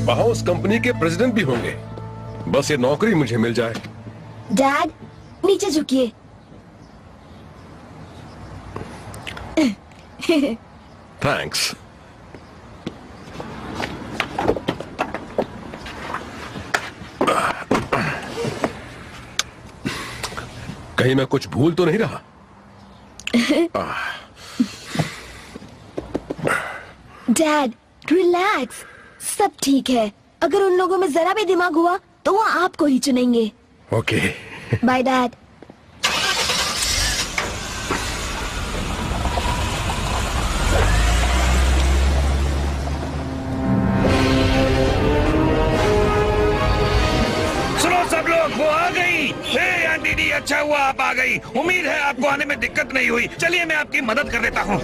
वहाँ उस कंपनी के प्रेसिडेंट भी होंगे। बस ये नौकरी मुझे मिल जाए। डैड, नीचे झुकिए। थैंक्स। कहीं मैं कुछ भूल तो नहीं रहा? डैड, रिलैक्स, सब ठीक है। अगर उन लोगों में जरा भी दिमाग हुआ तो वो आपको ही चुनेंगे। ओके। Bye dad. सुनो सब लोग, वो आ गई। हे आंटी डी, अच्छा हुआ आप आ गई। उम्मीद है आपको आने में दिक्कत नहीं हुई। चलिए मैं आपकी मदद कर देता हूँ।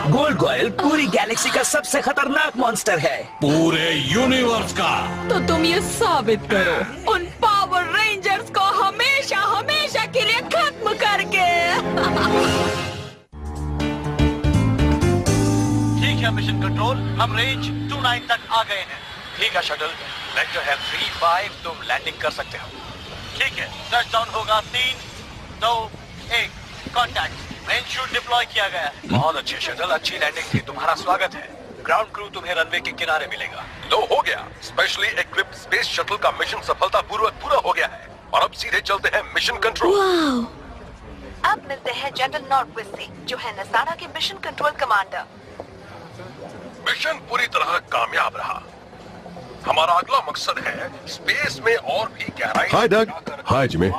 गोल्ड पूरी गैलेक्सी का सबसे खतरनाक मॉन्स्टर है, पूरे यूनिवर्स का। तो तुम ये साबित करो उन पावर रेंजर्स को हमेशा हमेशा के लिए खत्म करके। ठीक है मिशन कंट्रोल, हम रेंज 29 तक आ गए हैं। ठीक है शटल, वेक्टर है 3-5, तुम लैंडिंग कर सकते हो। ठीक है, टचडाउन होगा 3, 2, 1, कॉन्टैक्ट। मेन शूट डिप्लॉय किया गया है। बहुत अच्छे शटल, अच्छी लैंडिंग थी, तुम्हारा स्वागत है। ग्राउंड क्रू तुम्हें रनवे के किनारे मिलेगा। लो हो गया, स्पेशली इक्विप्ड स्पेस शटल का मिशन सफलतापूर्वक पूरा हो गया है और अब सीधे चलते हैं मिशन कंट्रोल। वाह। अब मिलते हैं जनरल नॉर्डक्विस्ट से, जो है नसारा के मिशन कंट्रोल कमांडर। मिशन पूरी तरह कामयाब रहा। हमारा अगला मकसद है स्पेस में और भी गहराई। हाय डग। हाय जिमी।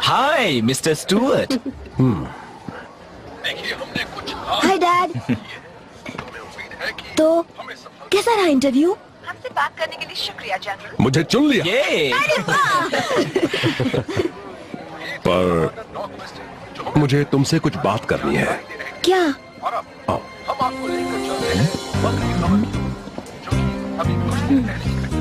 हाय मिस्टर स्टुअर्ट। देखिए हमने कुछ हाय डैड। हमें उम्मीद है कि तो हमें सफल। कैसा रहा इंटरव्यू? हमसे बात करने के लिए शुक्रिया जनरल। मुझे चुन लिया। ये पर मुझे तुमसे कुछ बात करनी है। क्या? आओ। हम आपको लेकर चलते हैं बकरी कॉलोनी, जो कि अभी कुछ दिन पहले ही कटी है।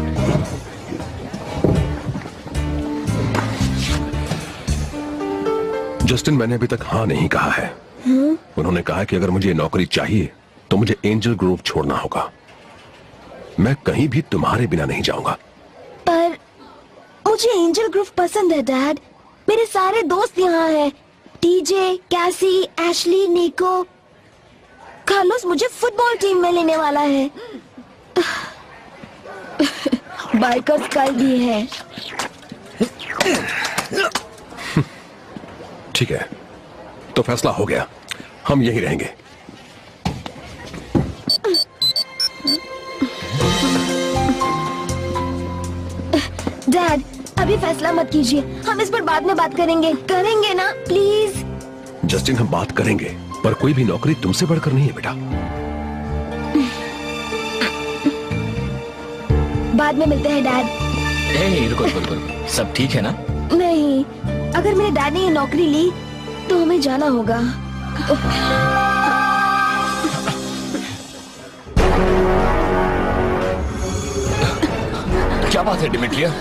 जस्टिन, मैंने अभी तक हाँ नहीं कहा है। उन्होंने कहा कि अगर मुझे नौकरी चाहिए तो मुझे एंजल ग्रोव छोड़ना होगा। मैं कहीं भी तुम्हारे बिना नहीं जाऊंगा। पर मुझे एंजल ग्रुव पसंद है डैड। मेरे सारे दोस्त यहाँ हैं। टीजे, कैसी, एशली, निको। कार्लोस मुझे फुटबॉल टीम में लेने वाला है। बाइकर्स कल भी है। ठीक है, तो फैसला हो गया, हम यहीं रहेंगे। डैड, अभी फैसला मत कीजिए, हम इस पर बाद में बात करेंगे। करेंगे ना प्लीज? जस्टिन, हम बात करेंगे, पर कोई भी नौकरी तुमसे बढ़कर नहीं है बेटा। बाद में मिलते हैं डैड। रुको, सब ठीक है ना? नहीं, अगर मेरे डैड ने ये नौकरी ली तो हमें जाना होगा। क्या बात है डिमिट्रिया?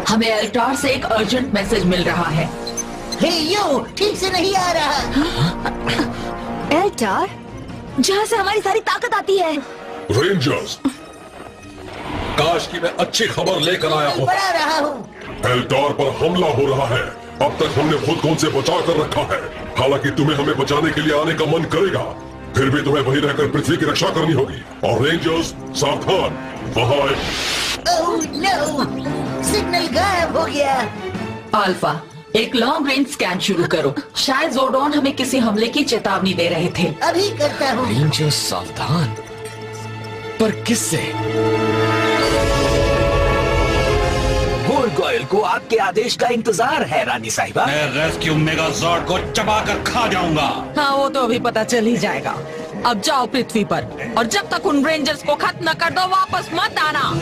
हमें एल्टार से एक अर्जेंट मैसेज मिल रहा है। ठीक से नहीं आ रहा। एल्टार, जहाँ से हमारी सारी ताकत आती है। रेंजर्स, काश की मैं अच्छी खबर लेकर आया हूँ। बड़ा रहा हूँ। एल्टार पर हमला हो रहा है। अब तक हमने खुद को उनसे बचा कर रखा है। हालांकि तुम्हें हमें बचाने के लिए आने का मन करेगा, फिर भी तुम्हें वहीं रहकर पृथ्वी की रक्षा करनी होगी। और रेंजर्स सावधान, वहाँ ओह नो, सिग्नल गायब हो गया। अल्फा, एक लॉन्ग रेंज स्कैन शुरू करो। शायद जोर्डॉन हमें किसी हमले की चेतावनी दे रहे थे। अभी करता हूँ। रेंजर्स सावधान, पर किससे? गोल्ड को आपके आदेश का इंतजार है रानी साहिबा। मैं रेस्क्यू मेगाजॉर्ड को चबाकर खा जाऊंगा। हाँ, वो तो अभी पता चल ही जाएगा। अब जाओ पृथ्वी पर, और जब तक उन रेंजर्स को खत्म न कर दो वापस मत आना।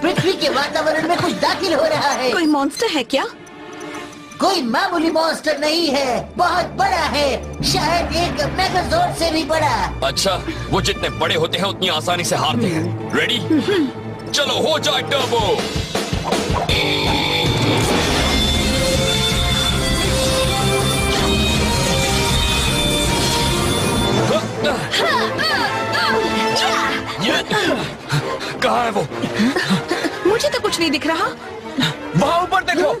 पृथ्वी के वातावरण में कुछ दाखिल हो रहा है। कोई मॉन्स्टर है क्या? कोई मामूली मॉन्स्टर नहीं है, बहुत बड़ा है। शायद एक मेगाजोर्ड से भी बड़ा। अच्छा, वो जितने बड़े होते हैं उतनी आसानी से हारते हैं। रेडी? चलो हो जाए टर्बो। कहाँ है वो? मुझे तो कुछ नहीं दिख रहा। वहाँ ऊपर देखो।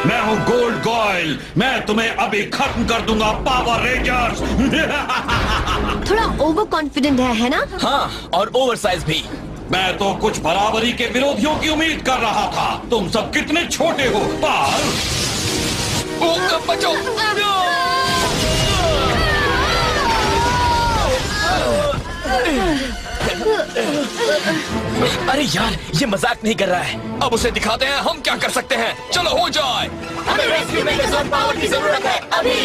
मैं हूँ गोल्ड गॉयल, मैं तुम्हें अभी खत्म कर दूंगा पावर रेंजर्स। थोड़ा ओवर कॉन्फिडेंट है ना? हाँ, और ओवरसाइज भी। मैं तो कुछ बराबरी के विरोधियों की उम्मीद कर रहा था। तुम सब कितने छोटे हो पर बचो। अरे यार, ये मजाक नहीं कर रहा है। अब उसे दिखाते हैं हम क्या कर सकते हैं। चलो हो जाए। हमें रेस्क्यू मेगाजोर्ड पावर की जरूरत है अभी।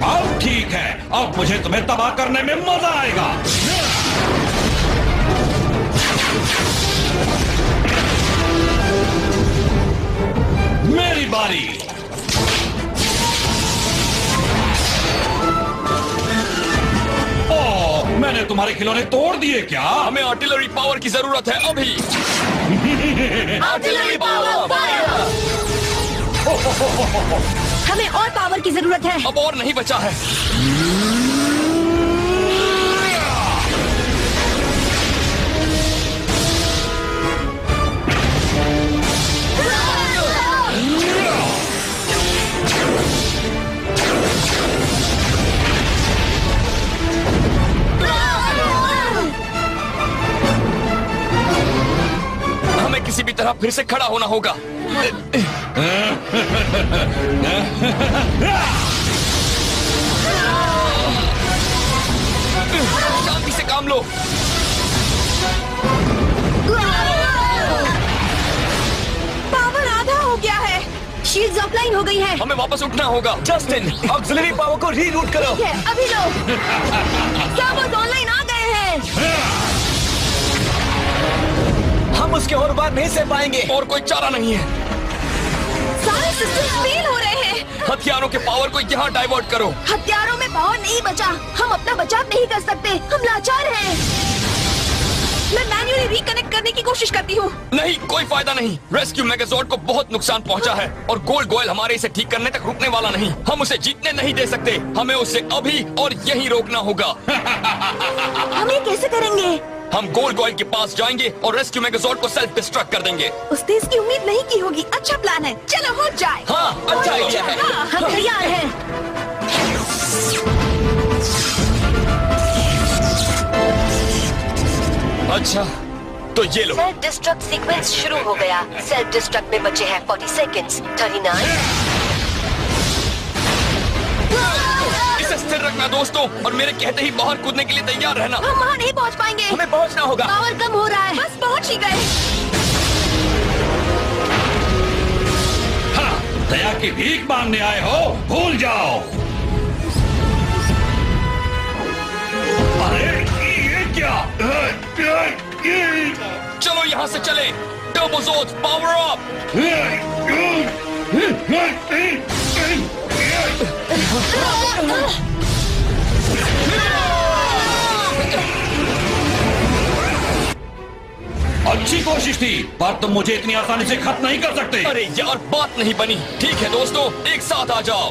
अब ठीक है, अब मुझे तुम्हें तबाह करने में मजा आएगा। मेरी बारी। ओह, मैंने तुम्हारे खिलौने तोड़ दिए क्या? हमें आर्टिलरी पावर की जरूरत है अभी। Artillery power! हमें और पावर की जरूरत है। अब और नहीं बचा है। हमें किसी भी तरह फिर से खड़ा होना होगा। शांति से काम लो। पावर आधा हो गया है। शील्ड्स ऑफलाइन हो गई है। हमें वापस उठना होगा। जस्टिन, ऑक्सिलरी पावर को रीरूट करो। ठीक है, अभी लो। सर्वर्स ऑनलाइन आ गए हैं। हम उसके और बार नहीं सह पाएंगे। और कोई चारा नहीं है। सारे सिस्टम फेल हो रहे हैं। हथियारों के पावर को यहाँ डाइवर्ट करो। हथियारों में पावर नहीं बचा। हम अपना बचाव नहीं कर सकते। हम लाचार हैं। मैं मैन्युअली रिकनेक्ट करने की कोशिश करती हूँ। नहीं, कोई फायदा नहीं। रेस्क्यू मेगाजोर्ड को बहुत नुकसान पहुंचा है और गोल्ड गोयल हमारे इसे ठीक करने तक रुकने वाला नहीं। हम उसे जीतने नहीं दे सकते। हमें उसे अभी और यहीं रोकना होगा। हम ये कैसे करेंगे? हम गोल्ड गोयल के पास जाएंगे और रेस्क्यू मेगाजोर्ड को सेल्फ डिस्ट्रक्ट कर देंगे। उसने इसकी उम्मीद नहीं की होगी। अच्छा प्लान है, चलो हो जाए। हाँ, अच्छा आइडिया है। हम तैयार हैं। अच्छा, तो ये लो। सेल्फ डिस्ट्रक्ट सीक्वेंस शुरू हो गया। सेल्फ डिस्ट्रक्ट में बचे हैं 40 सेकंड्स। 39। इसे स्थिर रखना दोस्तों, और मेरे कहते ही बाहर कूदने के लिए तैयार रहना। हम वहाँ नहीं पहुँच पाएंगे। हमें पहुंचना होगा। पावर कम हो रहा है। बस पहुँच ही गए। हाँ, दया की भीख मांगने आए हो? भूल जाओ। अरे ये क्या? चलो यहाँ से चले। टर्बोजोर्ड्स पावर अप। अच्छी कोशिश थी, पर तुम मुझे इतनी आसानी से खत्म नहीं कर सकते। अरे यार, बात नहीं बनी। ठीक है दोस्तों, एक साथ आ जाओ।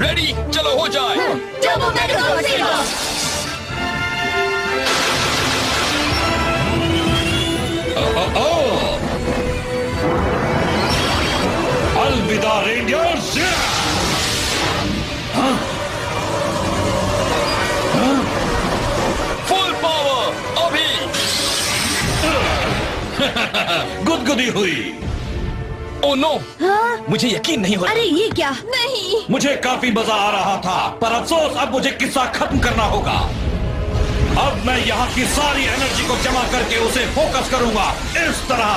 रेडी? चलो हो जाए। अलविदा रेंजर्स। फुल गुदगुदी हुई। ओ नो, हाँ? मुझे यकीन नहीं हो रहा। अरे ये क्या? नहीं। मुझे काफी मजा आ रहा था, पर अफसोस अब मुझे किस्सा खत्म करना होगा। अब मैं यहाँ की सारी एनर्जी को जमा करके उसे फोकस करूंगा इस तरह।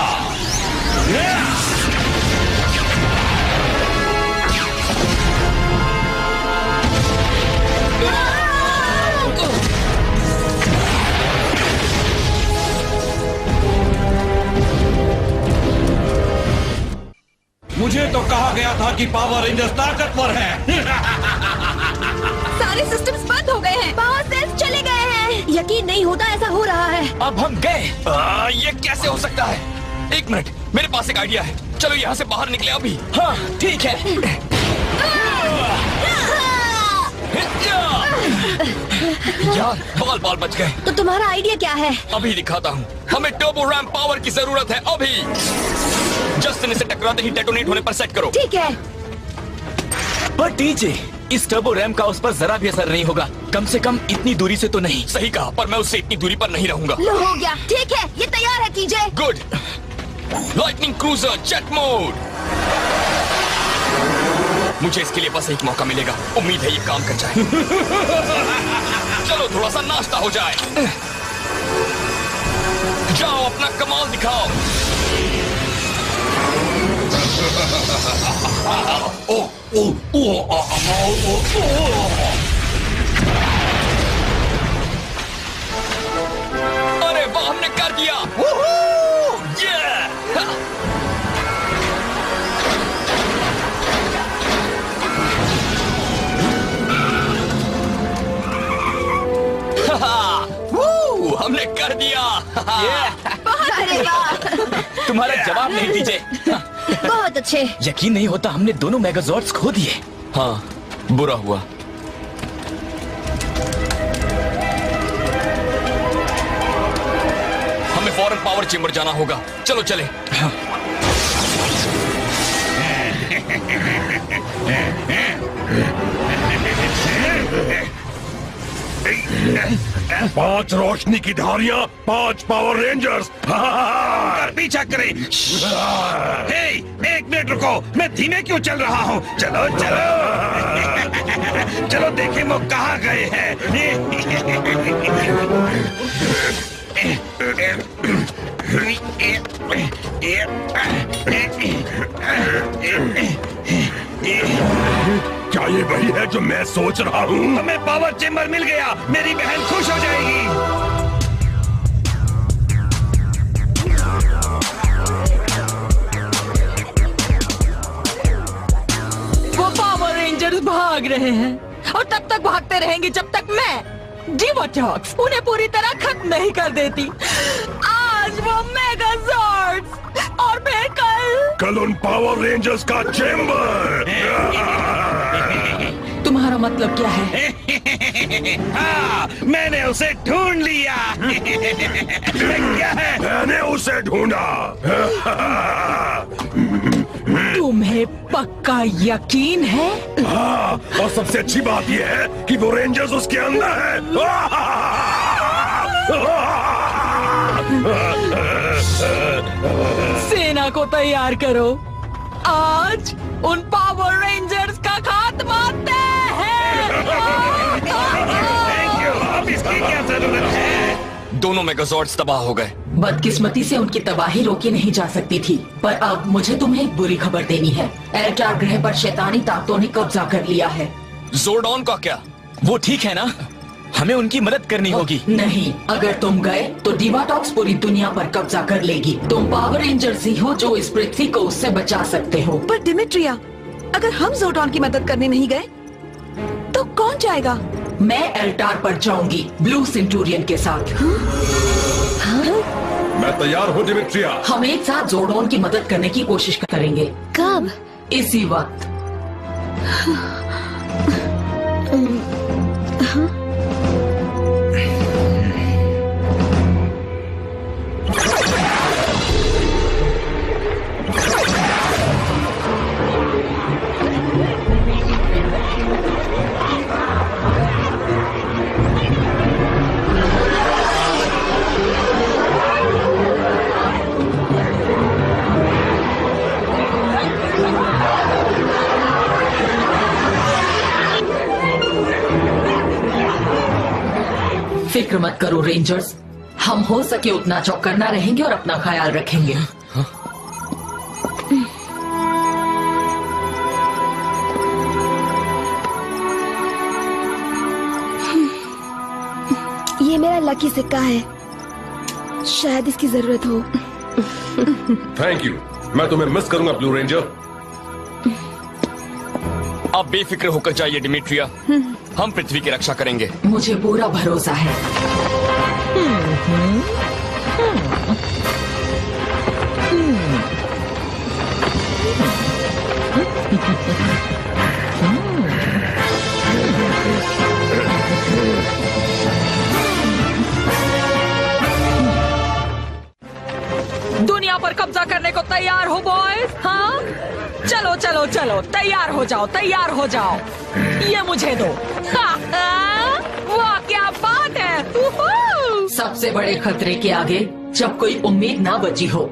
मुझे तो कहा गया था कि पावर रेंजर्स ताकतवर हैं। सारे सिस्टम्स बंद हो गए हैं, पावर सेल्स चले गए हैं। यकीन नहीं होता ऐसा हो रहा है। अब हम गए। ये कैसे हो सकता है? एक मिनट, मेरे पास एक आइडिया है। चलो यहाँ से बाहर निकले अभी। हाँ ठीक है। यार बाल बाल बच गए। तो तुम्हारा आइडिया क्या है? अभी दिखाता हूँ। हमें टर्बो रैम पावर की जरूरत है अभी। जस्टिन इसे टकराते ही डेटोनेट होने पर सेट करो। ठीक है। पर टीजे, इस टर्बो रैम का उस पर जरा भी असर नहीं होगा। कम से कम इतनी दूरी से तो नहीं। सही कहा, पर मैं उससे इतनी दूरी पर नहीं रहूंगा। लो हो गया। ठीक है, ये तैयार है TJ. Good. Lightning cruiser jet mode. मुझे इसके लिए बस एक मौका मिलेगा। उम्मीद है ये काम कर जाए। चलो थोड़ा सा नाश्ता हो जाए। जाओ अपना कमाल दिखाओ। अरे वाह, हमने कर दिया। हमने कर दिया। अरे वाह, तुम्हारा जवाब नहीं टीजे। बहुत अच्छे। यकीन नहीं होता हमने दोनों मेगाजॉर्ड्स खो दिए। हाँ, बुरा हुआ। हमें फौरन पावर चेंबर जाना होगा। चलो चले। पांच रोशनी की धारियां, 5 पावर रेंजर्स। पीछा करें। हे, एक मिनट रुको, मैं धीमे क्यों चल रहा हूँ? चलो चलो चलो देखें वो कहाँ गए हैं। क्या ये वही है जो मैं सोच रहा हूँ? हमें पावर चेंबर मिल गया। मेरी बहन खुश हो जाएगी। वो पावर रेंजर्स भाग रहे हैं और तब तक भागते रहेंगे जब तक मैं डिवाटॉक्स उन्हें पूरी तरह खत्म नहीं कर देती। आज वो मेगाजॉर्ड्स और फिर कल उन पावर रेंजर्स का चेंबर। तुम्हारा मतलब क्या है? हाँ, मैंने उसे ढूंढ लिया। क्या है? मैंने उसे ढूंढा। तुम्हें पक्का यकीन है? हाँ, और सबसे अच्छी बात यह है कि वो रेंजर्स उसके अंदर है। सेना को तैयार करो। आज उन पावर रेंजर्स का खात्मा तय है। Thank you. अब इसकी क्या जरूरत है? दोनों मेगाजॉर्ड्स तबाह हो गए। बदकिस्मती से उनकी तबाही रोकी नहीं जा सकती थी, पर अब मुझे तुम्हें एक बुरी खबर देनी है। एल्टार ग्रह पर शैतानी ताकतों ने कब्जा कर लिया है। जोरडॉन का क्या? वो ठीक है ना? हमें उनकी मदद करनी होगी। नहीं, अगर तुम गए तो डिवाटॉक्स पूरी दुनिया पर कब्जा कर लेगी। तुम पावर रेंजर्स ही हो जो इस पृथ्वी को उससे बचा सकते हो। पर डिमिट्रिया, अगर हम जोरडॉन की मदद करने नहीं गए तो कौन जाएगा? मैं एल्टार पर जाऊंगी ब्लू सेंटूरियन के साथ। मैं तैयार हूँ डिमिट्रिया। हम एक साथ जोरडॉन की मदद करने की कोशिश करेंगे। कब? इसी वक्त। फिक्र मत करो रेंजर्स, हम हो सके उतना चौकन्ना रहेंगे और अपना ख्याल रखेंगे। ये मेरा लकी सिक्का है, शायद इसकी जरूरत हो। थैंक यू, मैं तुम्हें मिस करूंगा ब्लू रेंजर। आप बेफिक्र होकर जाइए डिमिट्रिया, हम पृथ्वी की रक्षा करेंगे। मुझे पूरा भरोसा है। दुनिया पर कब्जा करने को तैयार हो बॉयज? हाँ, चलो चलो चलो, तैयार हो जाओ, तैयार हो जाओ। ये मुझे दो। वाह क्या बात है। सबसे बड़े खतरे के आगे जब कोई उम्मीद ना बची हो,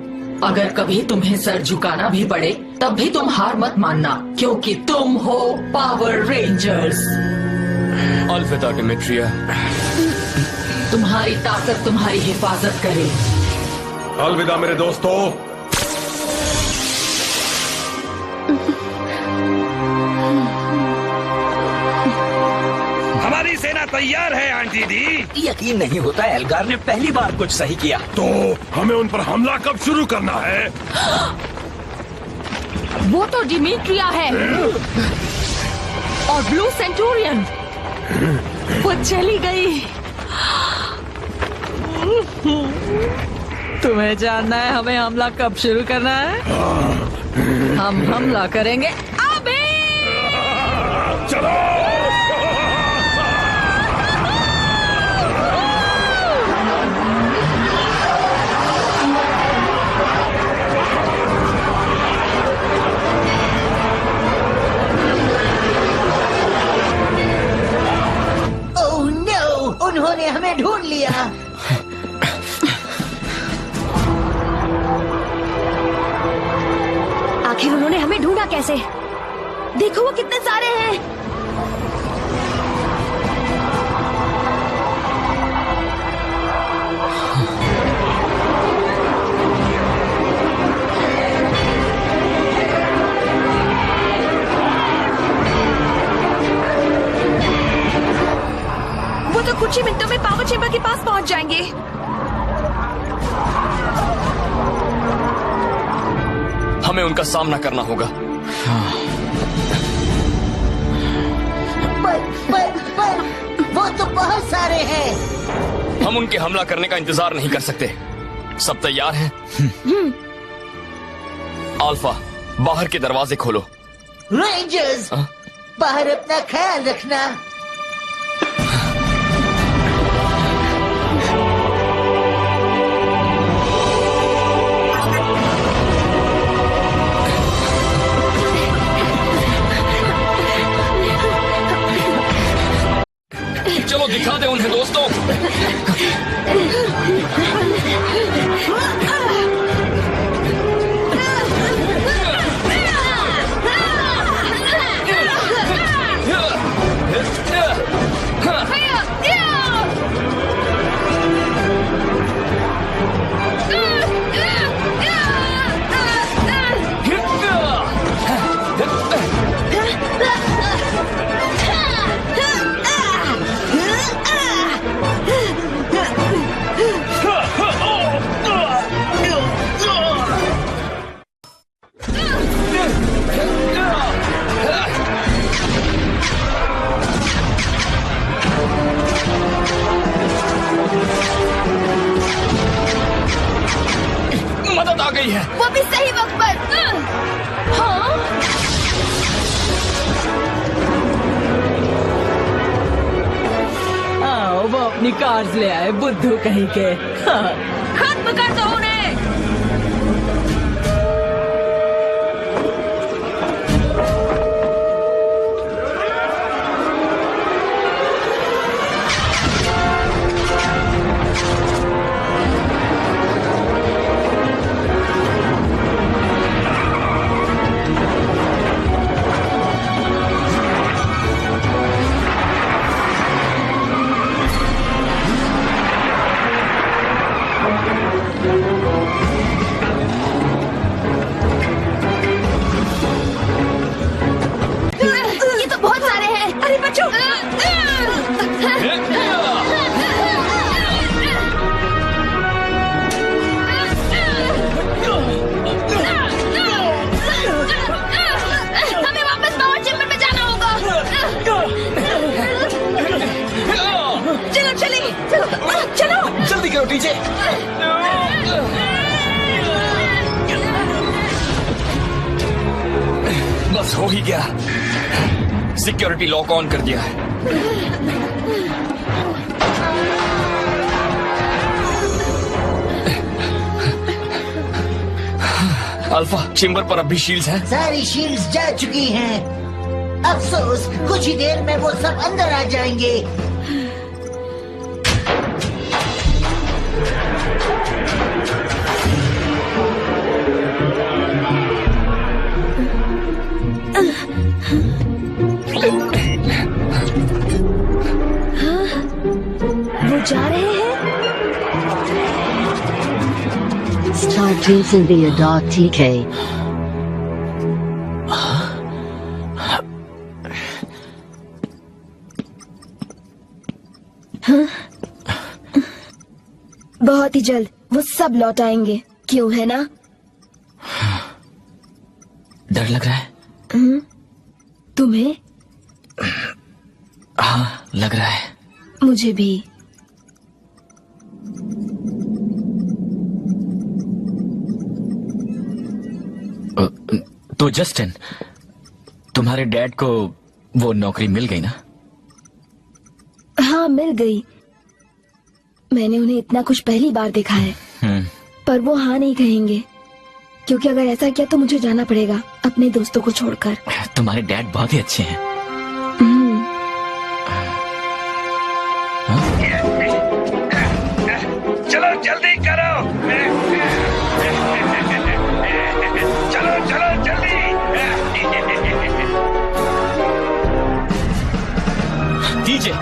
अगर कभी तुम्हें सर झुकाना भी पड़े तब भी तुम हार मत मानना, क्योंकि तुम हो पावर रेंजर्स। अलविदा डिमिट्रिया। तुम्हारी ताकत तुम्हारी हिफाजत करे। अलविदा मेरे दोस्तों। हमारी सेना तैयार है आंटी दी। यकीन नहीं होता एल्गार ने पहली बार कुछ सही किया। तो हमें उन पर हमला कब शुरू करना है? वो तो डिमिट्रिया है और ब्लू सेंटूरियन, वो चली गई। तुम्हें जानना है हमें हमला कब शुरू करना है? हम हमला करेंगे अभी। चलो। ओह नो, उन्होंने हमें ढूंढ लिया। आखिर उन्होंने हमें ढूंढा कैसे? देखो वो कितने सारे हैं। वो तो कुछ ही मिनटों में पावर चेंबर के पास पहुंच जाएंगे। हमें उनका सामना करना होगा। पर वो तो बहुत सारे हैं। हम उनके हमला करने का इंतजार नहीं कर सकते। सब तैयार हैं? अल्फा, बाहर के दरवाजे खोलो। रेंजर्स, बाहर अपना ख्याल रखना। चलो दिखा दे उन्हें दोस्तों। मदद आ गई है। वो भी सही वक्त पर। हाँ? आओ, वो अपनी कार्स ले आए बुद्धू कहीं के। हाँ, खत्म कर दो उन्हें। ये तो बहुत सारे हैं। अरे बच्चों, हमें वापस पावर चैम्बर में जाना होगा। चलो चलिए, चलो। जल्दी करो टीजे। बस हो ही गया। सिक्योरिटी लॉक ऑन कर दिया है। अल्फा, चेम्बर पर अब भी शील्ड्स हैं। सारी शील्ड्स जा चुकी हैं। अफसोस, कुछ ही देर में वो सब अंदर आ जाएंगे। वो जा रहे हैं। Start using the .tk. बहुत ही जल्द वो सब लौट आएंगे, क्यों है ना? डर लग रहा है। तुम्हें? हाँ, लग रहा है। मुझे भी। तो जस्टिन, तुम्हारे डैड को वो नौकरी मिल गई ना? हाँ, मिल गई। मैंने उन्हें इतना कुछ पहली बार देखा है। पर वो हाँ नहीं कहेंगे, क्योंकि अगर ऐसा किया तो मुझे जाना पड़ेगा अपने दोस्तों को छोड़कर। तुम्हारे डैड बहुत ही अच्छे हैं। चलो जल्दी करो। चलो चलो जल्दी। दीजिए।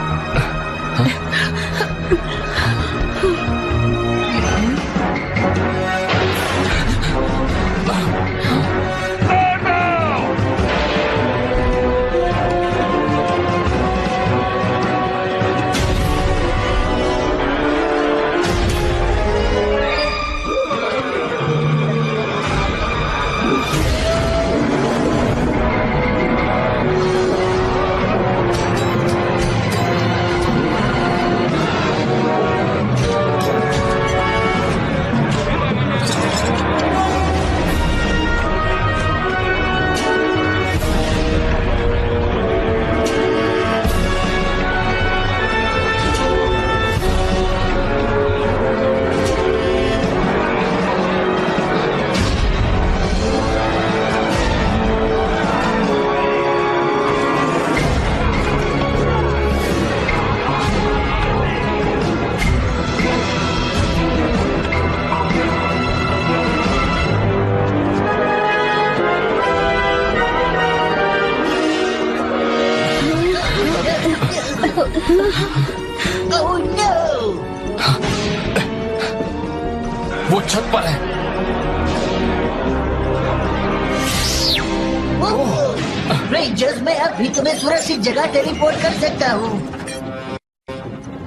Oh no! वो छत पर है। रेंजर्स, मैं अब भी तुम्हें सुरक्षित जगह टेलीपोर्ट कर सकता हूँ।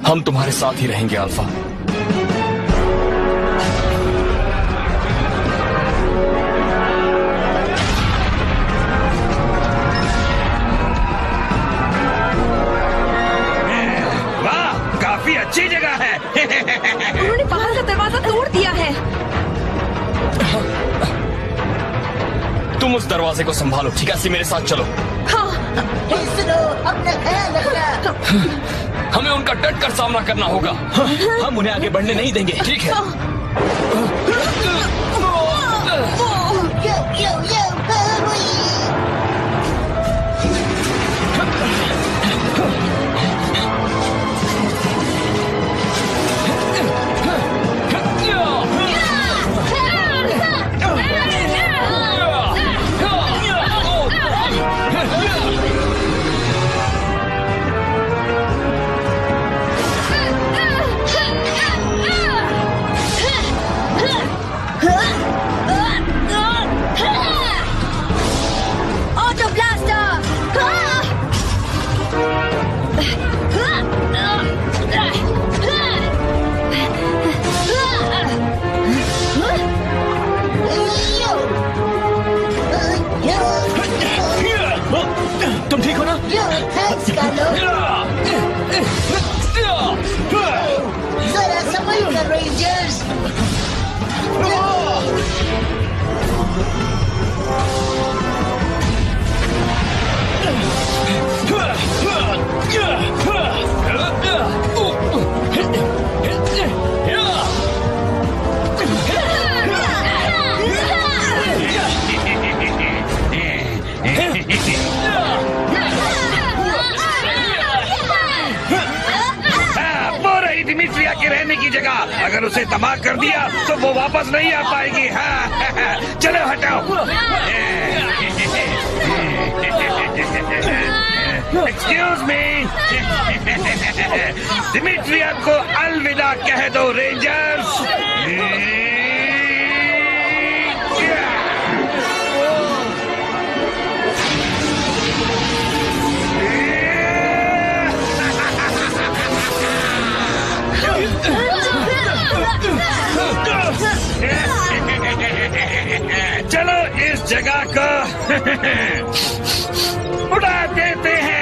हम तुम्हारे साथ ही रहेंगे अल्फा। वाह, काफी अच्छी जगह है। उन्होंने बाहर का दरवाजा तोड़ दिया है। तुम उस दरवाजे को संभालो, ठीक है? मेरे साथ चलो। हाँ। हे सुनो, अपना ख्याल रखना। हमें उनका डट कर सामना करना होगा। हम उन्हें आगे बढ़ने नहीं देंगे। ठीक है। यो यो यो, कर दिया तो वो वापस नहीं आ पाएगी। हाँ चलो हटाओ। एक्सक्यूज मी, दिमित्रिया को अलविदा कह दो रेंजर्स। चलो इस जगह को उड़ा देते हैं।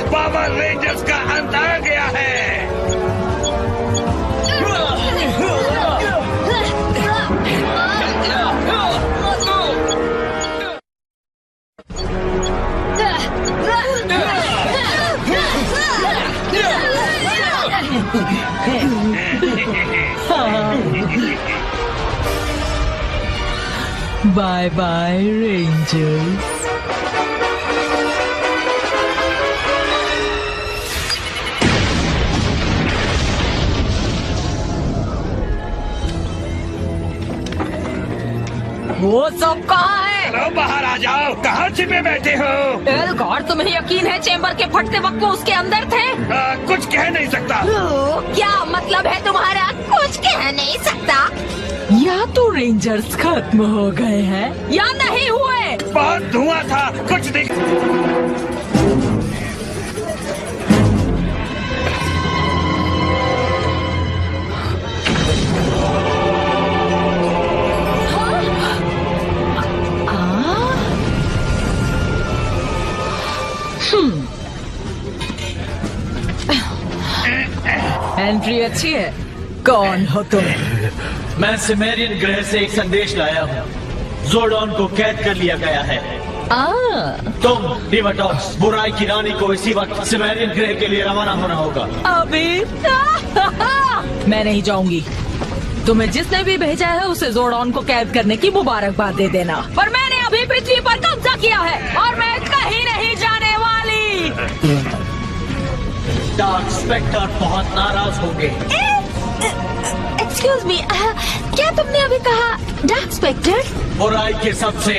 पावर रेंजर्स का अंत आ गया है। Bye bye rangers. वो सब कहाँ है? चलो बाहर आ जाओ। कहाँ छिपे बैठे हो? एलगॉर, तुम्हें यकीन है चेंबर के फटते वक्त वो उसके अंदर थे? कुछ कह नहीं सकता। क्या मतलब है तुम्हारा? कुछ कह नहीं सकता। या तो रेंजर्स खत्म हो गए हैं या नहीं हुए। बहुत धुआं था, कुछ नहीं। एंट्री अच्छी है। कौन हो तुम? मैं सिमेरियन ग्रह से एक संदेश लाया हूँ। जोर्डॉन को कैद कर लिया गया है। तुम डिवाटॉक्स, बुराई की रानी को इसी वक्त सिमेरियन ग्रह के लिए रवाना होना होगा। अभी मैं नहीं जाऊंगी। तुम्हें जिसने भी भेजा है उसे जोर्डॉन को कैद करने की मुबारकबाद दे देना। पर मैंने अभी पृथ्वी पर कब्जा किया है और मैं कहीं नहीं जाने वाली। डार्क स्पेक्टर बहुत नाराज होंगे। एक्सक्यूज मी, क्या तुमने अभी कहा डार्क स्पेक्टर? बुराई के सबसे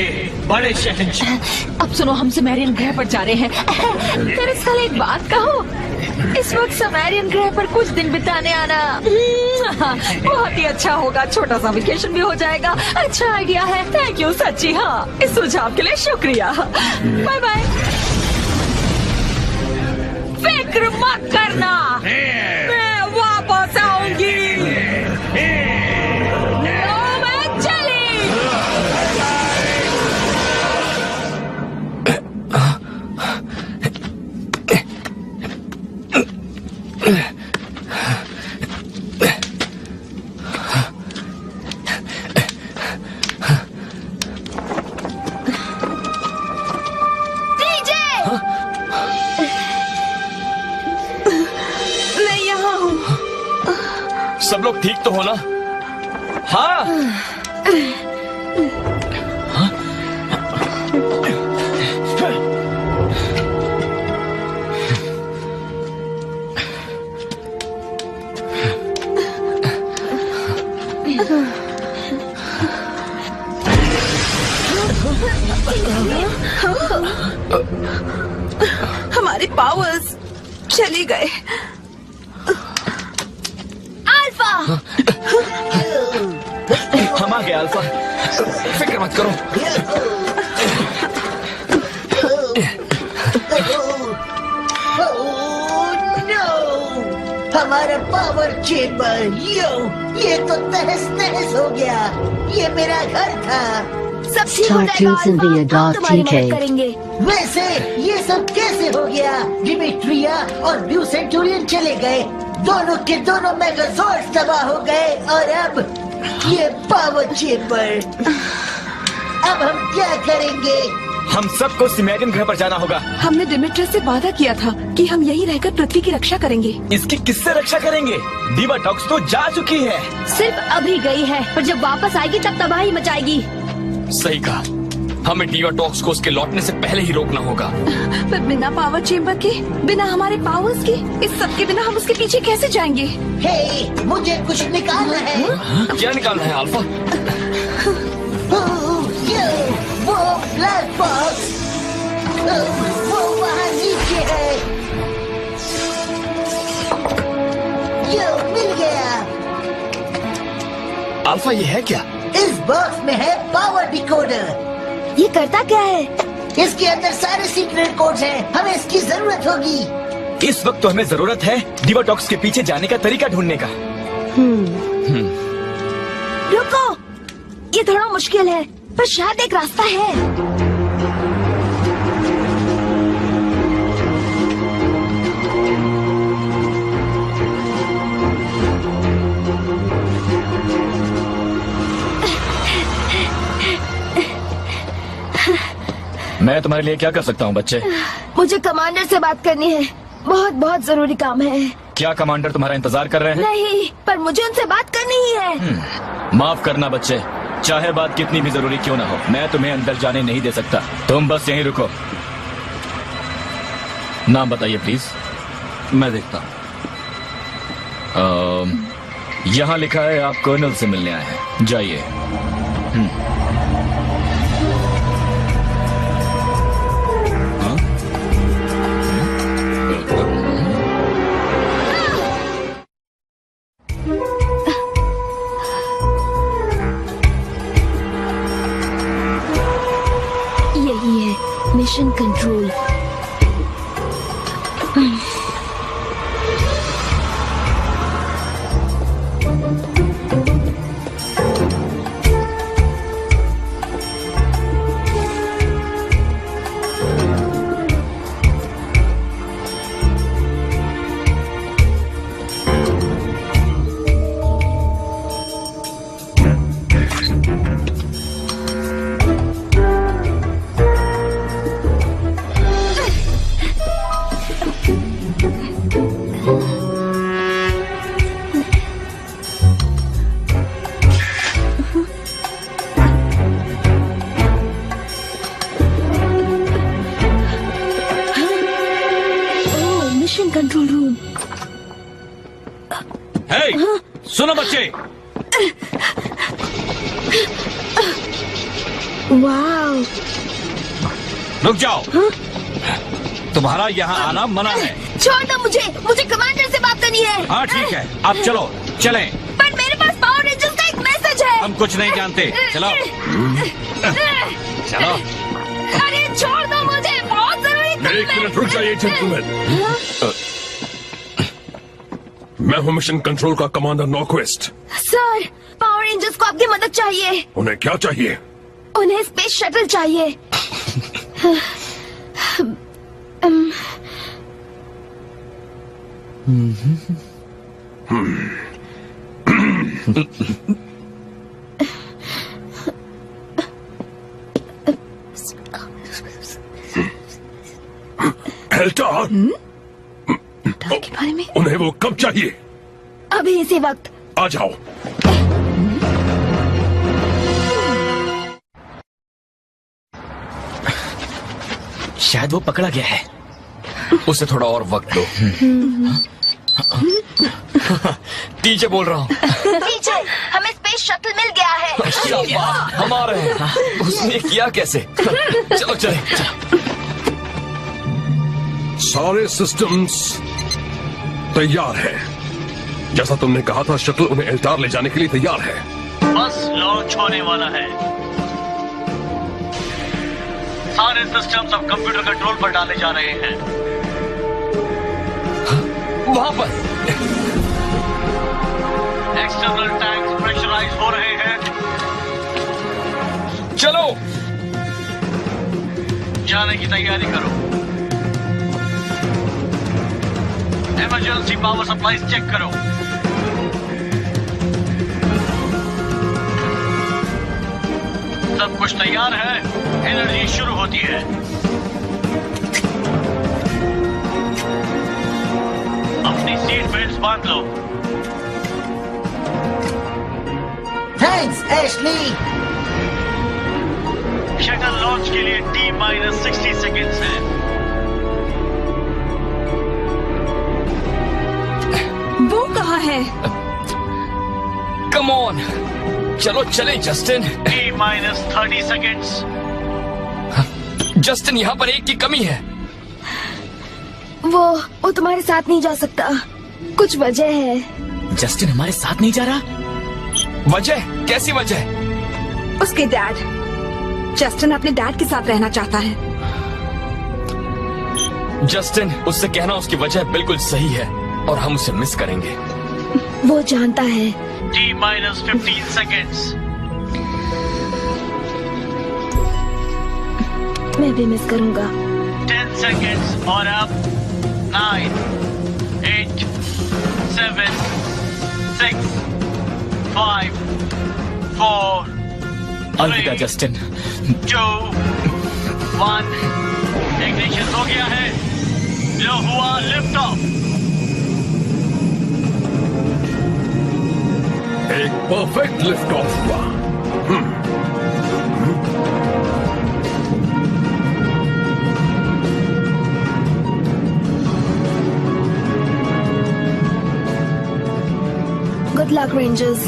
बड़े शहंशाह। अब सुनो, हम सिमेरियन ग्रह पर जा रहे हैं। दरअसल एक बात कहो, इस वक्त सिमेरियन ग्रह पर कुछ दिन बिताने आना बहुत ही अच्छा होगा। छोटा सा वेकेशन भी हो जाएगा। अच्छा आइडिया है। थैंक यू सच्ची। हाँ, इस सुझाव के लिए शुक्रिया। Bye bye. फिक्र मत करना, मैं वापस आऊंगी। मैं चली। सब लोग ठीक तो हो ना? हाँ। हमारे पावर्स चले गए। हम आ गए अल्फा, फिक्र मत करो। हमारा पावर चेंबर, ये तो तहस नहस हो गया। ये मेरा घर था। सब ठीक हो जाएगा, हम तुम्हारी मदद करेंगे। वैसे ये सब कैसे हो गया? डिमिट्रिया और ब्लू सेंचुरियन चले गए, दोनों के दोनों मेगाजॉर्ड्स तबाह हो गए, और अब ये पावर चेंबर। अब हम क्या करेंगे? हम सबको सिमेरियन ग्रह पर जाना होगा। हमने डिमेट्रियस से वादा किया था कि हम यहीं रहकर पृथ्वी की रक्षा करेंगे। इसकी किससे रक्षा करेंगे? डिवाटॉक्स तो जा चुकी है। सिर्फ अभी गई है, पर जब वापस आएगी तब तबाही मचाएगी। सही कहा, हमें डिवाटॉक्स को उसके लौटने से पहले ही रोकना होगा। पर बिना पावर चेम्बर के, बिना हमारे पावर्स के, इस सब के बिना हम उसके पीछे कैसे जाएंगे? हे, मुझे कुछ निकालना है। क्या निकालना है अल्फा? वो ब्लैक बॉक्स, वो वहाँ नीचे है। यो, मिल गया। अल्फा, ये है क्या? इस बॉक्स में है पावर डिकोडर। ये करता क्या है? इसके अंदर सारे सीक्रेट कोड्स हैं। हमें इसकी जरूरत होगी। इस वक्त तो हमें जरूरत है डिवाटॉक्स के पीछे जाने का तरीका ढूंढने का। रुको, ये थोड़ा मुश्किल है, पर शायद एक रास्ता है। मैं तुम्हारे लिए क्या कर सकता हूँ बच्चे? मुझे कमांडर से बात करनी है, बहुत बहुत जरूरी काम है। क्या कमांडर तुम्हारा इंतजार कर रहे हैं? नहीं, पर मुझे उनसे बात करनी ही है। माफ करना बच्चे, चाहे बात कितनी भी जरूरी क्यों ना हो, मैं तुम्हें अंदर जाने नहीं दे सकता। तुम बस यहीं रुको। नाम बताइए प्लीज। मैं देखता हूँ। यहाँ लिखा है आप कर्नल से मिलने आए हैं, जाइए। यही है mission control. Control room. Hey, सुनो बच्चे। वाओ, रुक जाओ। तुम्हारा यहाँ आना मना है। छोड़ दो मुझे कमांडर से बात करनी है। हाँ ठीक है, अब चलो चलें। पर मेरे पास पावर रेंजर्स का एक मैसेज है। हम कुछ नहीं जानते, चलो चलो। अरे छोड़ दो मुझे, बहुत जरूरी काम है। एक मिनट रुक जाइए जेंटलमैन। मैं हूँ मिशन कंट्रोल का कमांडर नॉर्क्वेस्ट। सर, पावर रेंजर्स को आपकी मदद चाहिए। उन्हें क्या चाहिए? उन्हें स्पेस शटल चाहिए। एल्टार, के बारे में उन्हें वो कब चाहिए? अभी इसी वक्त। आ जाओ। शायद वो पकड़ा गया है। उसे थोड़ा और वक्त दो। टीजे बोल रहा हूँ। टीजे, हमें स्पेस शटल मिल गया है। हम आ रहे हैं। उसने किया कैसे? चलो चले। सारे सिस्टम्स तैयार है। जैसा तुमने कहा था, शटल उन्हें एल्टार ले जाने के लिए तैयार है। बस लॉन्च होने वाला है। सारे सिस्टम्स अब कंप्यूटर कंट्रोल पर डाले जा रहे हैं। वहां पर एक्सटर्नल टैंक्स प्रेशराइज हो रहे हैं। चलो, जाने की तैयारी करो। इमरजेंसी पावर सप्लाई चेक करो। सब कुछ तैयार है, एनर्जी शुरू होती है। अपनी सीट बेल्ट्स बांध लो। Thanks Ashley. शटल लॉन्च के लिए T-60 सेकेंड्स है। वो कहाँ है? कम ऑन, चलो चले जस्टिन। T-30 seconds. जस्टिन, यहाँ पर एक की कमी है। वो तुम्हारे साथ नहीं जा सकता, कुछ वजह है। जस्टिन हमारे साथ नहीं जा रहा? वजह? कैसी वजह? उसके डैड। जस्टिन अपने डैड के साथ रहना चाहता है। जस्टिन, उससे कहना उसकी वजह बिल्कुल सही है और हम उसे मिस करेंगे। वो जानता है। T-15 seconds. मैं भी मिस करूंगा। 10 सेकेंड्स और अब 9, 8, 7, 6, 5, 4, अलविदा जस्टिन। 2, 1। इग्निशन हो गया है। लो हुआ लिफ्ट ऑफ। एक परफेक्ट लिफ्ट ऑफ हुआ। Good luck rangers.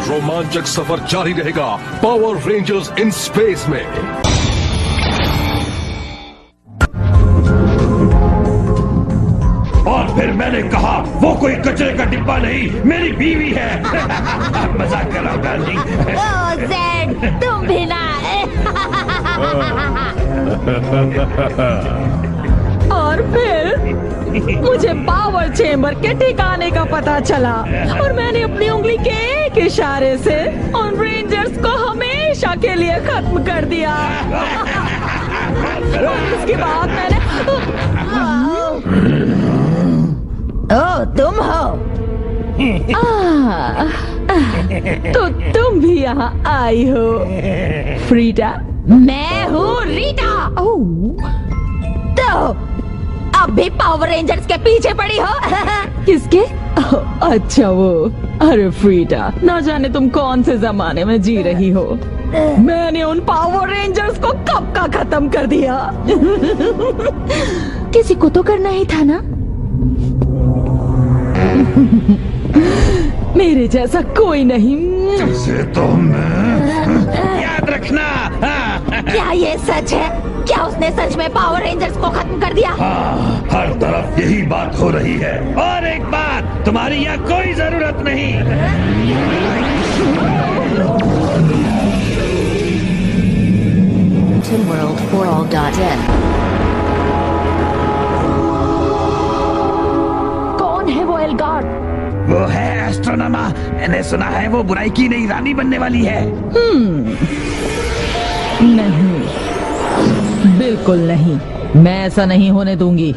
रोमांचक सफर जारी रहेगा पावर रेंजर्स इन स्पेस में। और फिर मैंने कहा वो कोई कचरे का डिब्बा नहीं, मेरी बीवी है। मजाक कर रहा हूं डार्लिंग। ओ ज़ेड, तुम भी ना। और फिर मुझे पावर चेंबर के ठिकाने का पता चला और मैंने अपनी उंगली के एक इशारे से उन रेंजर्स को हमेशा के लिए खत्म कर दिया। और उसके बाद मैंने ओ तुम हो। तो तुम भी यहाँ आई हो फ्रीडा? मैं हूँ रीटा। तो अब भी पावर रेंजर्स के पीछे पड़ी हो? किसके? अच्छा वो। अरे फ्रीडा, ना जाने तुम कौन से जमाने में जी रही हो। मैंने उन पावर रेंजर्स को कब का खत्म कर दिया। किसी को तो करना ही था ना। मेरे जैसा कोई नहीं। तो याद रखना। क्या ये सच है? क्या उसने सच में पावर रेंजर्स को खत्म कर दिया? हाँ, हर तरफ यही बात हो रही है। और एक बात, तुम्हारी यहाँ कोई जरूरत नहीं। कौन है वो एल्गार्ड? वो है एस्ट्रोनॉमा। मैंने सुना है वो बुराई की नई रानी बनने वाली है। नहीं, बिल्कुल नहीं। मैं ऐसा नहीं होने दूंगी।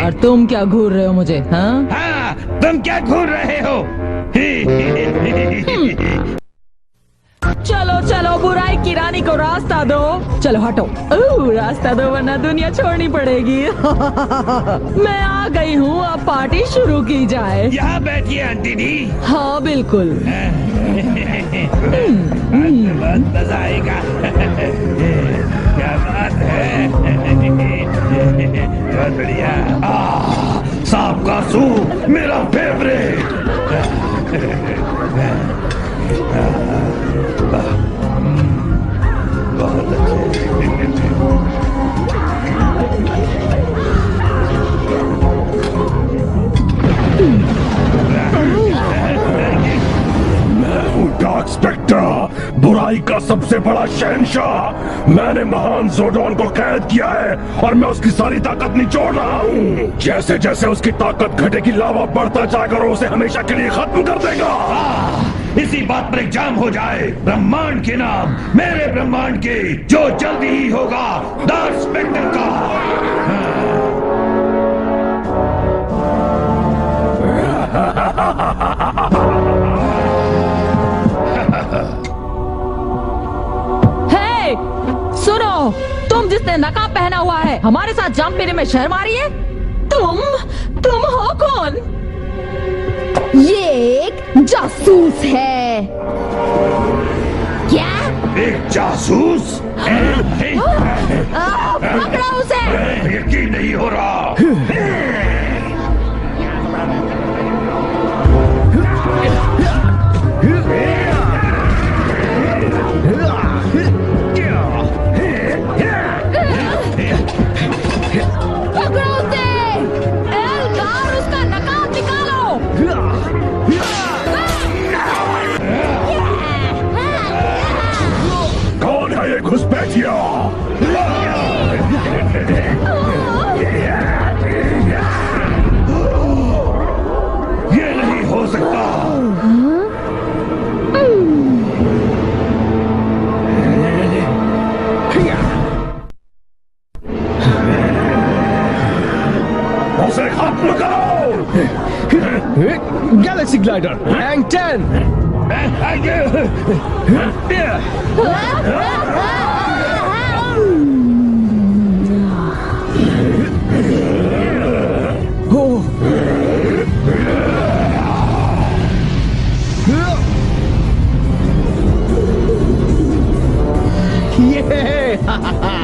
और तुम क्या घूर रहे हो मुझे? हाँ, तुम क्या घूर रहे हो? चलो चलो, बुराई की रानी को रास्ता दो। चलो हटो। रास्ता दो वरना दुनिया छोड़नी पड़ेगी। मैं आ गई हूँ, अब पार्टी शुरू की जाए। यहाँ बैठिए आंटी जी। हाँ बिल्कुल। बहुत मजा आएगा। क्या बात है। बहुत बढ़िया। सांप का सूप मेरा फेवरेट। बहुत अच्छे। मैं हूँ डार्क स्पेक्टर, बुराई का सबसे बड़ा शहंशाह। मैंने महान ज़ोर्डॉन को कैद किया है और मैं उसकी सारी ताकत निचोड़ रहा हूँ। जैसे जैसे उसकी ताकत घटेगी, लावा बढ़ता जाएगा और उसे हमेशा के लिए खत्म कर देगा। इसी बात पर एग्जाम हो जाए। ब्रह्मांड के नाम, मेरे ब्रह्मांड के, जो जल्दी ही होगा डार्क स्पेक्टर का। हे, सुनो, तुम जिसने नकाब पहना हुआ है हमारे साथ जंप मेरे में शर्म आ रही है? तुम हो कौन? ये एक जासूस है। क्या? एक जासूस? पकड़ो उसे। यकीन नहीं हो रहा। पकड़ो उसे। एल्गार, उसका नकाब निकालो। कौन है ये घुसपैठिया? ये नहीं हो सकता। उसे खत्म करो। Galaxy glider rank 10।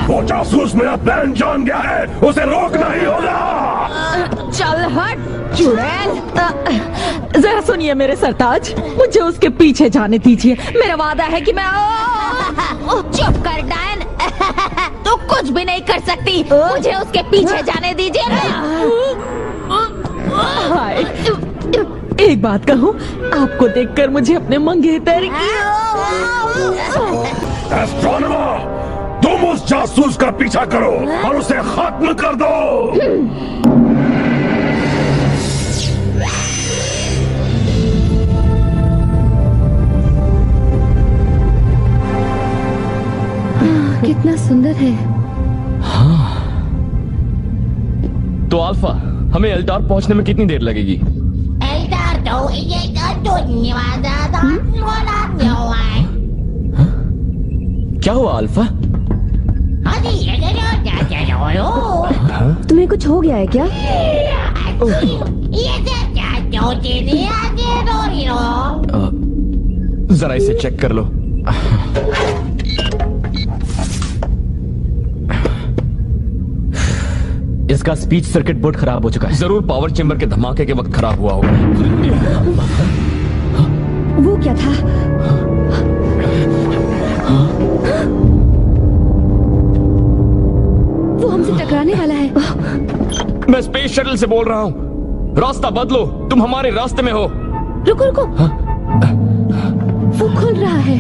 वो जासूस मेरा प्लान जान गया है, उसे रोकना ही होगा। चल हट चुड़ैल। जरा सुनिए मेरे सरताज, मुझे उसके पीछे जाने दीजिए। मेरा वादा है कि मैं चुप कर डायन। तू कुछ भी नहीं कर सकती। मुझे उसके पीछे जाने दीजिए। हाय, एक बात कहूँ, आपको देखकर मुझे अपने मंगेतर की। एस्ट्रोनॉमर, तुम उस जासूस का पीछा करो और उसे खत्म कर दो। कितना सुंदर है। तो अल्फा, हमें एल्टार पहुंचने में कितनी देर लगेगी? क्या हुआ अल्फा? तुम्हें कुछ हो गया है क्या? जरा इसे चेक कर लो। इसका स्पीच सर्किट बोर्ड खराब हो चुका है। जरूर पावर चेंबर के धमाके के वक्त खराब हुआ होगा। वो क्या था? वो हमसे टकराने वाला है। मैं स्पेस शटल से बोल रहा हूँ, रास्ता बदलो, तुम हमारे रास्ते में हो। रुको रुको, वो खुल रहा है।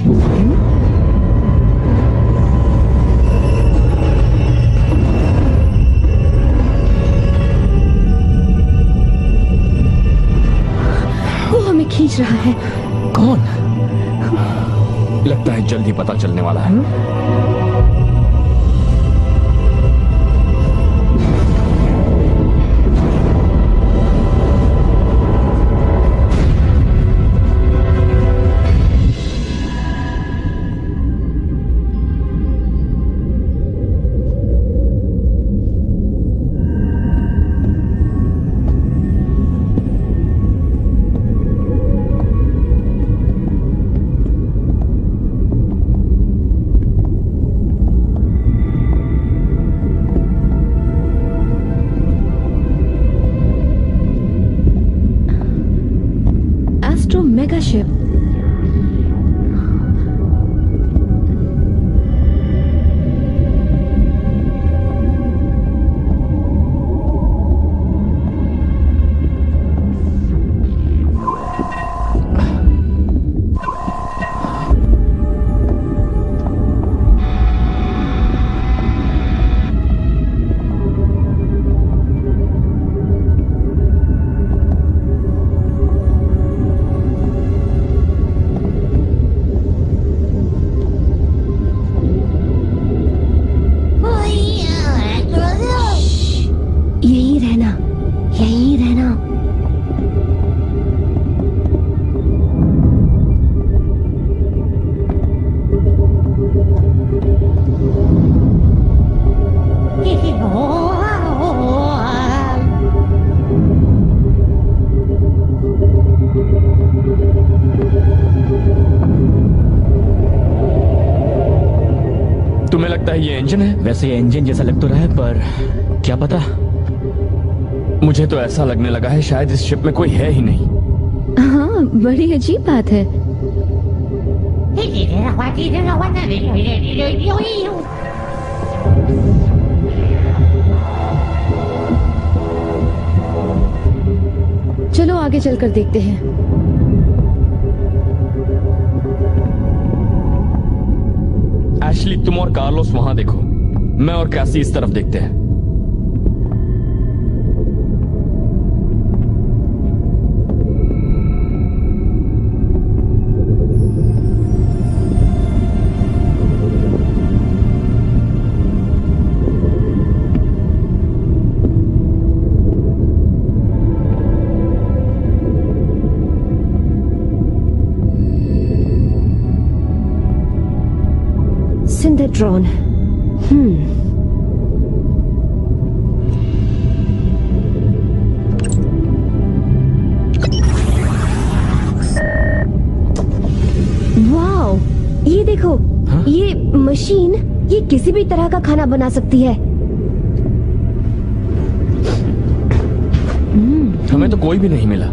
वो हमें खींच रहा है। कौन? लगता है जल्दी पता चलने वाला है। Mega ship. लगता है ये इंजन है। वैसे ये इंजन जैसा लग तो रहा है, पर क्या पता। मुझे तो ऐसा लगने लगा है शायद इस शिप में कोई है ही नहीं। हाँ, बड़ी अजीब बात है। चलो आगे चलकर देखते हैं। एशली, तुम और कार्लोस वहां देखो, मैं और कैसी इस तरफ देखते हैं। Syndedron. वाओ, ये देखो। हाँ? ये मशीन ये किसी भी तरह का खाना बना सकती है। हमें तो कोई भी नहीं मिला।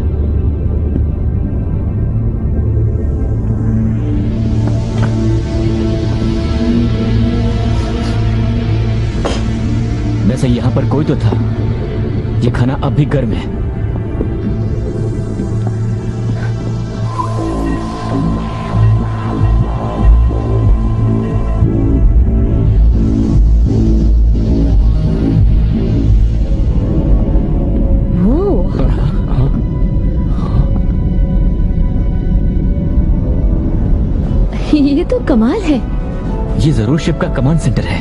वैसे यहाँ पर कोई तो था। ये खाना अब भी गर्म है। ये तो कमाल है। ये जरूर शिप का कमांड सेंटर है।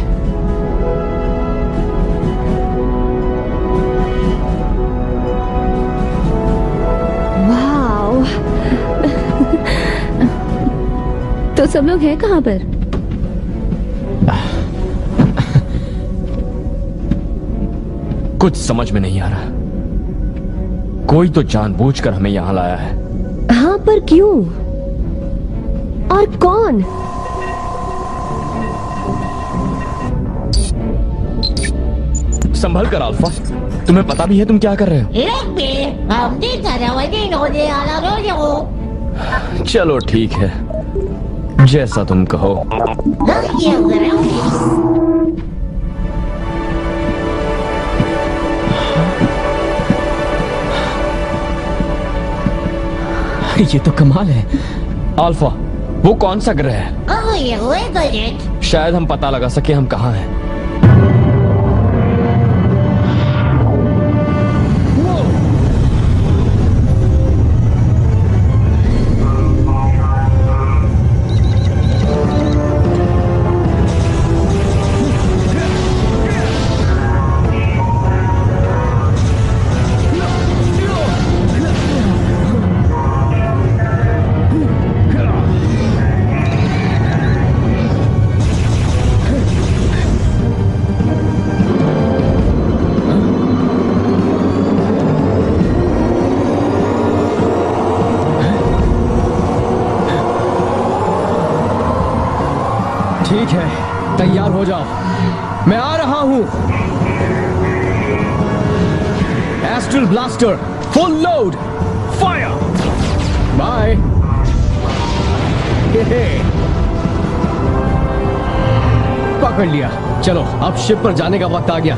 वाओ। तो सब लोग हैं कहाँ पर? कुछ समझ में नहीं आ रहा। कोई तो जानबूझकर हमें यहाँ लाया है। हाँ, पर क्यों और कौन? संभल कर अल्फा, तुम्हें पता भी है तुम क्या कर रहे हो? चलो ठीक है, जैसा तुम कहो। ये तो कमाल है। अल्फा, वो कौन सा ग्रह है? शायद हम पता लगा सके हम कहाँ हैं। ठीक है, तैयार हो जाओ, मैं आ रहा हूं। Astral blaster full load, fire. Bye. पकड़ लिया। चलो अब शिप पर जाने का वक्त आ गया।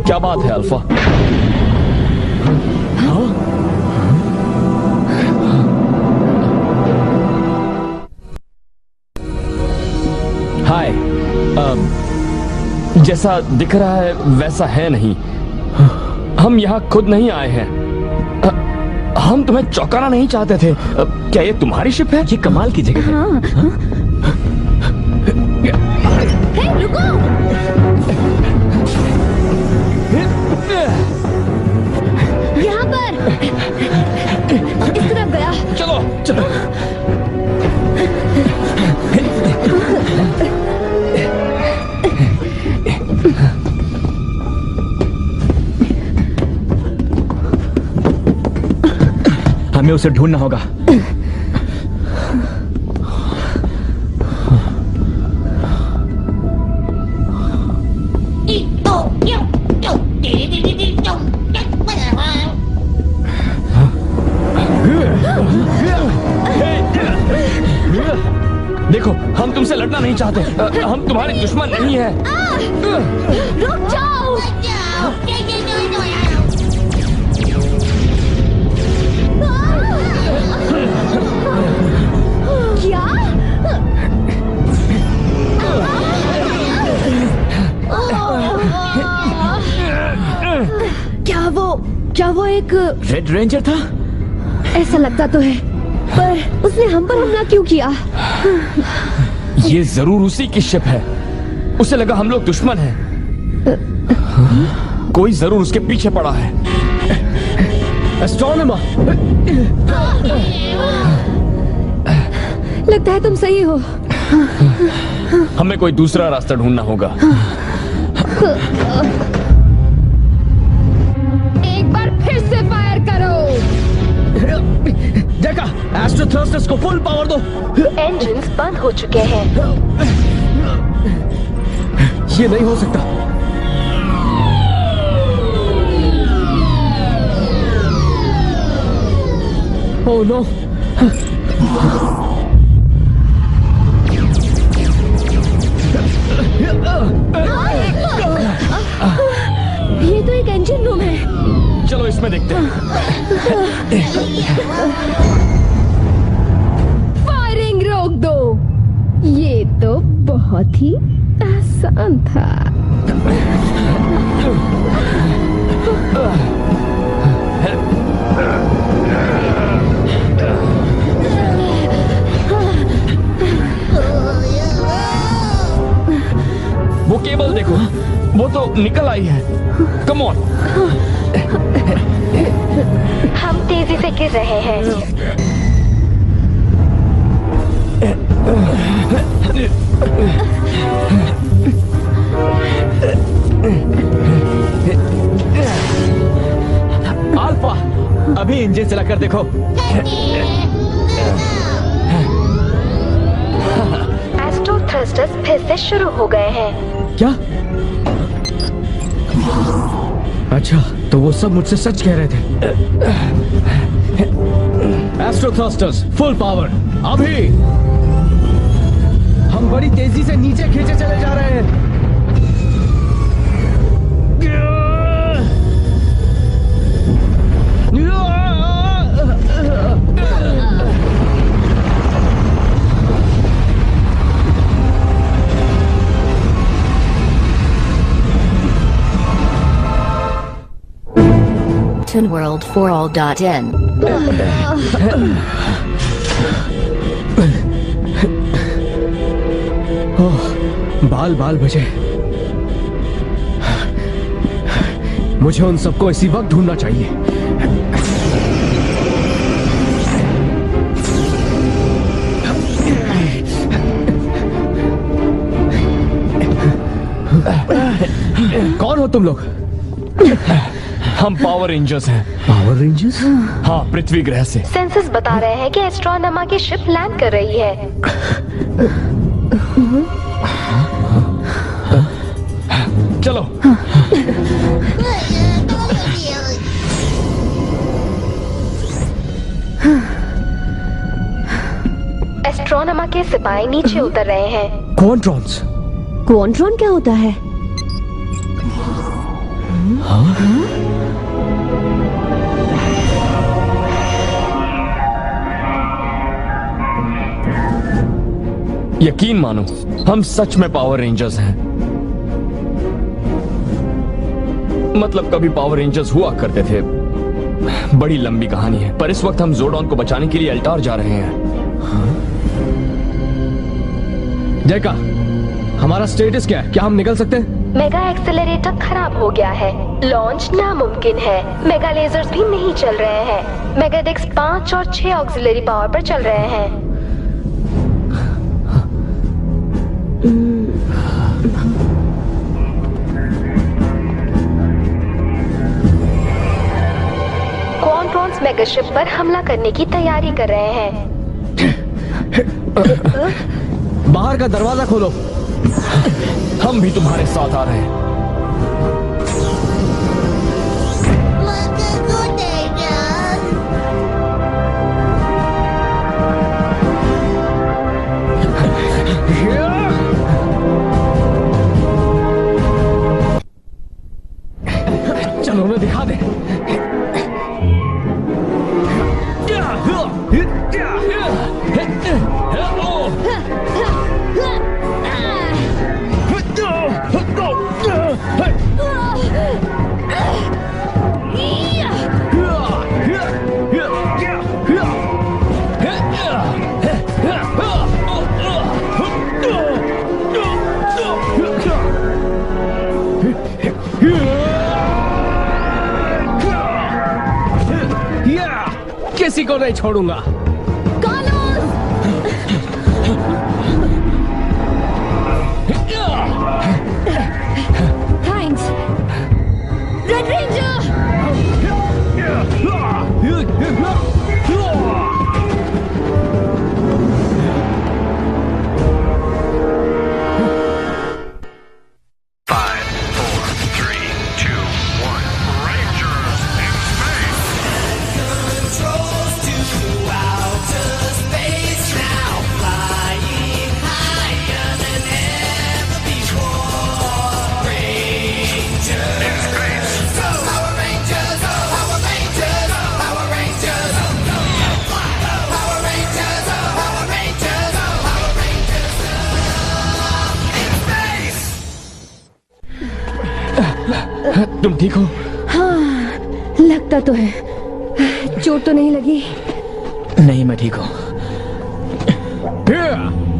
क्या बात है अल्फा? हाय। जैसा दिख रहा है वैसा है नहीं। हम यहाँ खुद नहीं आए हैं। हम तुम्हें चौंकाना नहीं चाहते थे। क्या ये तुम्हारी शिप है? ये कमाल की जगह है। हे, रुको। यहाँ पर इस तरफ गया। चलो चलो। हमें उसे ढूंढना होगा। देखो, हम तुमसे लड़ना नहीं चाहते। हम तुम्हारे दुश्मन नहीं हैं। रुक जाओ। क्या? क्या वो एक रेड रेंजर था? ऐसा लगता तो है, पर उसने हम पर हमला क्यों किया? ये जरूर उसी की शिप है। उसे लगा हम लोग दुश्मन हैं। कोई जरूर उसके पीछे पड़ा है। एस्ट्रोनॉमर, लगता है तुम सही हो। हमें कोई दूसरा रास्ता ढूंढना होगा। एक बार फिर से फायर करो। देखा, एस्ट्रो थ्रस्टर्स को फुल पावर दो। इंजन्स बंद हो चुके हैं। ये नहीं हो सकता। Oh no. ये तो एक इंजन रूम है। चलो इसमें देखते हैं। फायरिंग रोक दो। ये तो बहुत ही आसान था। वो केबल देखो, वो तो निकल आई है। Come on. हम तेजी से गिर रहे हैं। अल्फा, अभी इंजन चलाकर देखो। एस्ट्रो थ्रस्टर्स फिर से शुरू हो गए हैं। क्या? अच्छा, तो वो सब मुझसे सच कह रहे थे। एस्ट्रो थ्रस्टर्स फुल पावर अभी। हम बड़ी तेजी से नीचे खींचे चले जा रहे हैं। World4all.in बाल बाल बजे। मुझे उन सबको इसी वक्त ढूंढना चाहिए। कौन हो तुम लोग? हम पावर रेंजर्स हैं। Power rangers? हाँ, पृथ्वी ग्रह से। सेंसस बता रहे हैं कि एस्ट्रोनोमा की शिप लैंड कर रही है। चलो। एस्ट्रोनोमा के सिपाही नीचे उतर रहे हैं। क्वांट्रॉन्स? क्वांट्रॉन क्या होता है? यकीन मानो, हम सच में पावर रेंजर्स हैं। मतलब कभी पावर रेंजर्स हुआ करते थे। बड़ी लंबी कहानी है, पर इस वक्त हम जोर्डॉन को बचाने के लिए अल्टार जा रहे हैं। देखा, हमारा स्टेटस क्या है? क्या हम निकल सकते हैं? मेगा एक्सेलरेटर खराब हो गया है। लॉन्च नामुमकिन है। मेगा लेजर्स भी नहीं चल रहे हैं। मेगा डेक्स 5 और 6 ऑक्सिलरी पावर पर चल रहे हैं। क्वांट्रॉन्स मेगाशिप पर हमला करने की तैयारी कर रहे हैं। बाहर का दरवाजा खोलो। हम भी तुम्हारे साथ आ रहे हैं। चलो उन्हें दिखा दे। किसी को नहीं छोड़ूंगा। Thanks red ranger. तुम ठीक हो? हाँ, लगता तो है। चोट तो नहीं लगी? नहीं, मैं ठीक हूँ।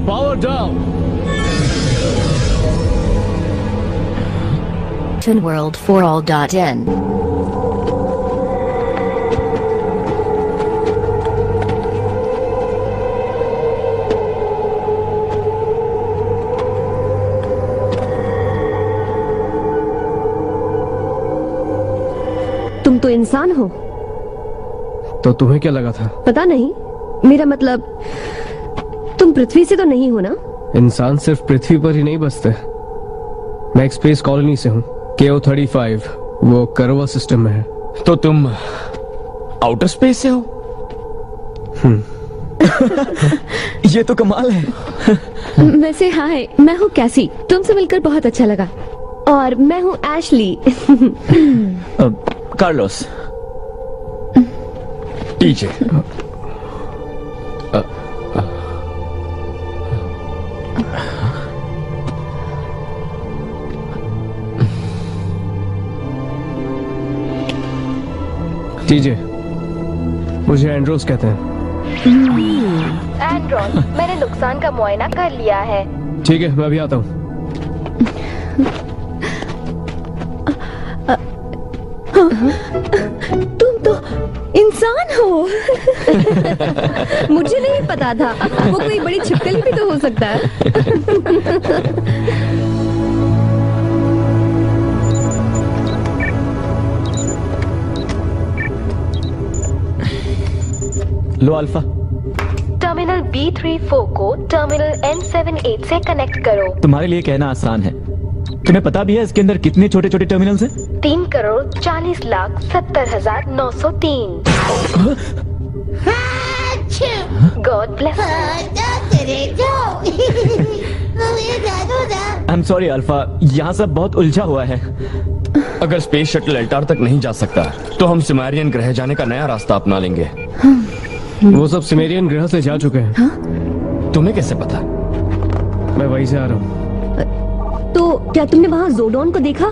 Power down. World4all.in तुम तो इंसान हो। तो तुम्हें क्या लगा था? पता नहीं, मेरा मतलब तुम पृथ्वी से तो नहीं हो ना? इंसान सिर्फ पृथ्वी पर ही नहीं बसते। मैं एक स्पेस कॉलोनी से हूँ, KO-35, वो करवा सिस्टम में है। तो तुम आउटर स्पेस से हो? ये तो कमाल है। वैसे हाय, मैं हूँ कैसी। तुमसे मिलकर बहुत अच्छा लगा। और मैं हूँ एशली। कार्लोस। टीजे। टीजे, मुझे एंड्रोस कहते हैं। एंड्रोस, मैंने नुकसान का मुआयना कर लिया है। ठीक है, मैं अभी आता हूँ। तुम तो इंसान हो। मुझे नहीं पता था। वो कोई बड़ी छिपकली भी तो हो सकता है। लो अल्फा। टर्मिनल B34 को टर्मिनल N78 से कनेक्ट करो। तुम्हारे लिए कहना आसान है। तुम्हें पता भी है इसके अंदर कितने छोटे छोटे टर्मिनल्स हैं? 3,40,40,903। God bless. I am sorry alpha, यहाँ सब बहुत उलझा हुआ है। अगर स्पेस शटल एल्टार तक नहीं जा सकता तो हम सिमेरियन ग्रह जाने का नया रास्ता अपना लेंगे। वो सब सिमेरियन ग्रह से जा चुके हैं। तुम्हें कैसे पता? मैं वहीं से आ रहा हूँ। तो क्या तुमने वहाँ जोडॉन को देखा?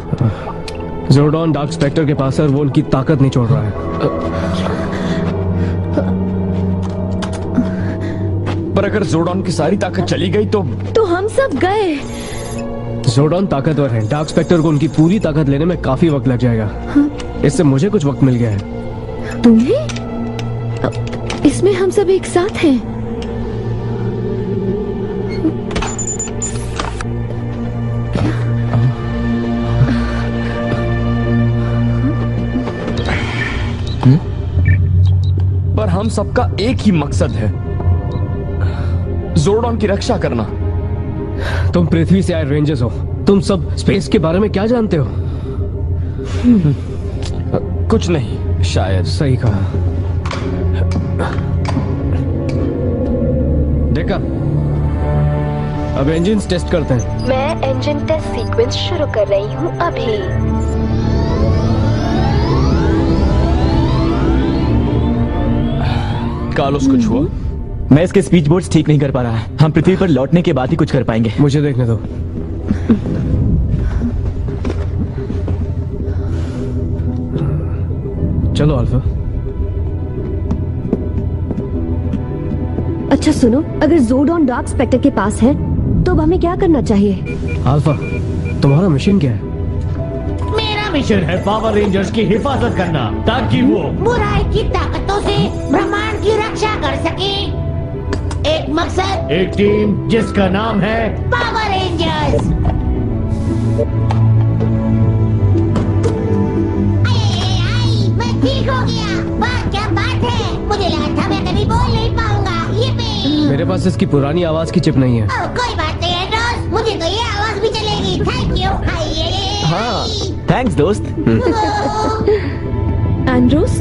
जोडॉन डार्क स्पेक्टर के पास है और वो उनकी ताकत नहीं छोड़ रहा है। पर अगर जोडॉन की सारी ताकत चली गई तो हम सब गए। जोडॉन ताकतवर है। डार्क स्पेक्टर को उनकी पूरी ताकत लेने में काफी वक्त लग जाएगा। इससे मुझे कुछ वक्त मिल गया है। तुम्हें? इसमें हम सब एक साथ हैं। पर हम सबका एक ही मकसद है, जोर्डॉन की रक्षा करना। तुम पृथ्वी से आए रेंजर्स हो, तुम सब स्पेस के बारे में क्या जानते हो? कुछ नहीं, शायद। सही कहा। देखा, अब इंजन टेस्ट करते हैं। मैं इंजन टेस्ट सीक्वेंस शुरू कर रही हूँ अभी। कार्लोस, कुछ हुआ? मैं इसके स्पीच बोर्ड्स ठीक नहीं कर पा रहा है। हम पृथ्वी पर लौटने के बाद ही कुछ कर पाएंगे। मुझे देखने दो। चलो अल्फा। अच्छा सुनो, अगर जोर्डॉन डार्क स्पेक्टर के पास है तो अब हमें क्या करना चाहिए? अल्फा, तुम्हारा मिशन क्या है? मेरा मिशन है पावर रेंजर्स की हिफाजत करना, ताकि वो बुराई की ताकतों से ब्रह्मांड की रक्षा कर सके। एक मकसद, एक टीम जिसका नाम है पावर रेंजर्स। मैं ठीक हो गया। वाह क्या बात है, मुझे लगा था मैं कभी बोल नहीं पाऊंगा। ये मेरे पास इसकी पुरानी आवाज की चिप नहीं है। कोई बात नहीं एंड्रोस, मुझे तो ये आवाज भी चलेगी। Thank you. हाँ, थैंक्स दोस्त। एंड्रोस,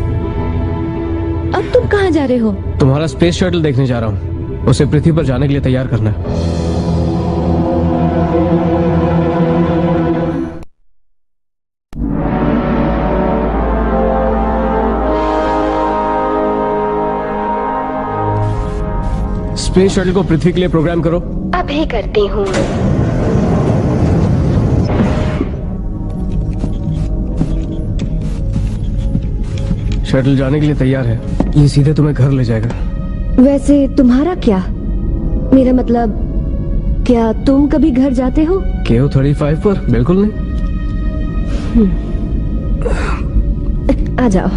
अब तुम कहाँ जा रहे हो? तुम्हारा स्पेस शटल देखने जा रहा हूँ। उसे पृथ्वी पर जाने के लिए तैयार करना है। स्पेस शटल को पृथ्वी के लिए प्रोग्राम करो। अभी करती हूँ। शटल जाने के लिए तैयार है। ये सीधे तुम्हें घर ले जाएगा। वैसे तुम्हारा क्या? मेरा मतलब, क्या तुम कभी घर जाते हो? KO-35 पर? बिल्कुल नहीं। आ जाओ।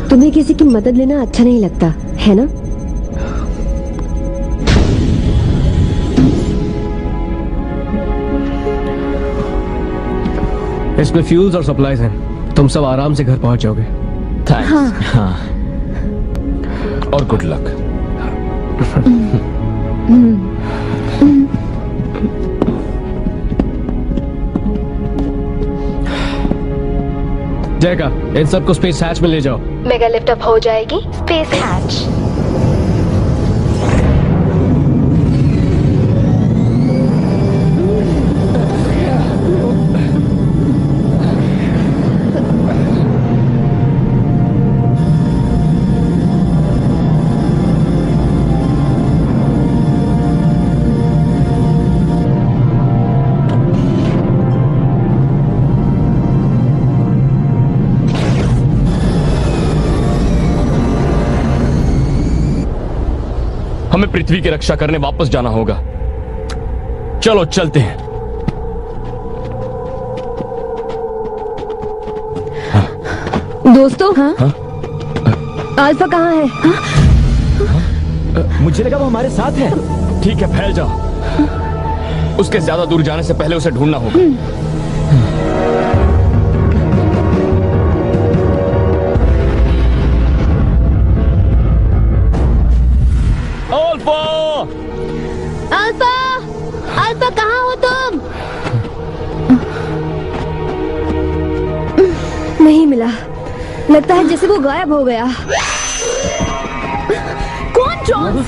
तुम्हें किसी की मदद लेना अच्छा नहीं लगता है ना? इसमें फ्यूल्स और सप्लाईज हैं। तुम सब आराम से घर पहुंच जाओगे। थैंक्स। हाँ। और गुड लक। जयका, इन सबको स्पेस हैच में ले जाओ। मेगा लिफ्ट अप हो जाएगी स्पेस हैच। हमें पृथ्वी की रक्षा करने वापस जाना होगा। चलो चलते हैं। दोस्तों, हाँ? अल्फा कहाँ है? मुझे लगा वो हमारे साथ है। ठीक है, फैल जाओ। उसके ज्यादा दूर जाने से पहले उसे ढूंढना होगा। अल्फा, अल्फा कहाँ हो तुम? नहीं मिला। लगता है जैसे वो गायब हो गया। कौन जॉन?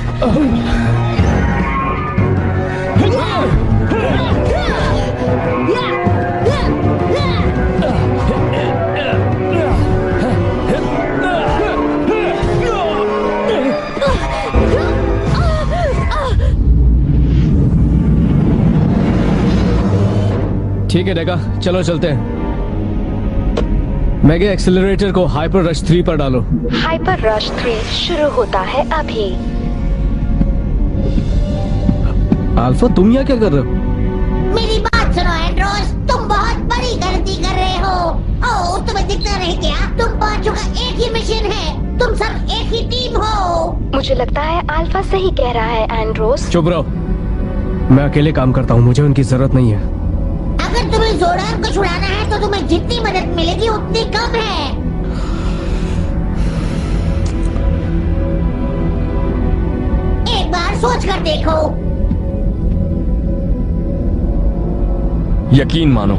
ठीक है डेका, चलो चलते हैं। मेगा एक्सेलरेटर को हाइपर रश 3 पर डालो। हाइपर रश 3 शुरू होता है अभी। अल्फा, तुम यहाँ क्या कर रहे हो? मेरी बात सुनो एंड्रोस, तुम बहुत बड़ी गलती कर रहे हो। ओह, तुम्हें दिखता नहीं क्या? तुम पांचों का एक ही मिशन है। तुम सब एक ही टीम हो। मुझे लगता है अल्फा सही कह रहा है एंड्रोस। चुप रहो। मैं अकेले काम करता हूँ, मुझे उनकी जरूरत नहीं है। अगर तुम्हें जोडान को छुड़ाना है तो तुम्हें जितनी मदद मिलेगी उतनी कम है। एक बार सोच कर देखो। यकीन मानो,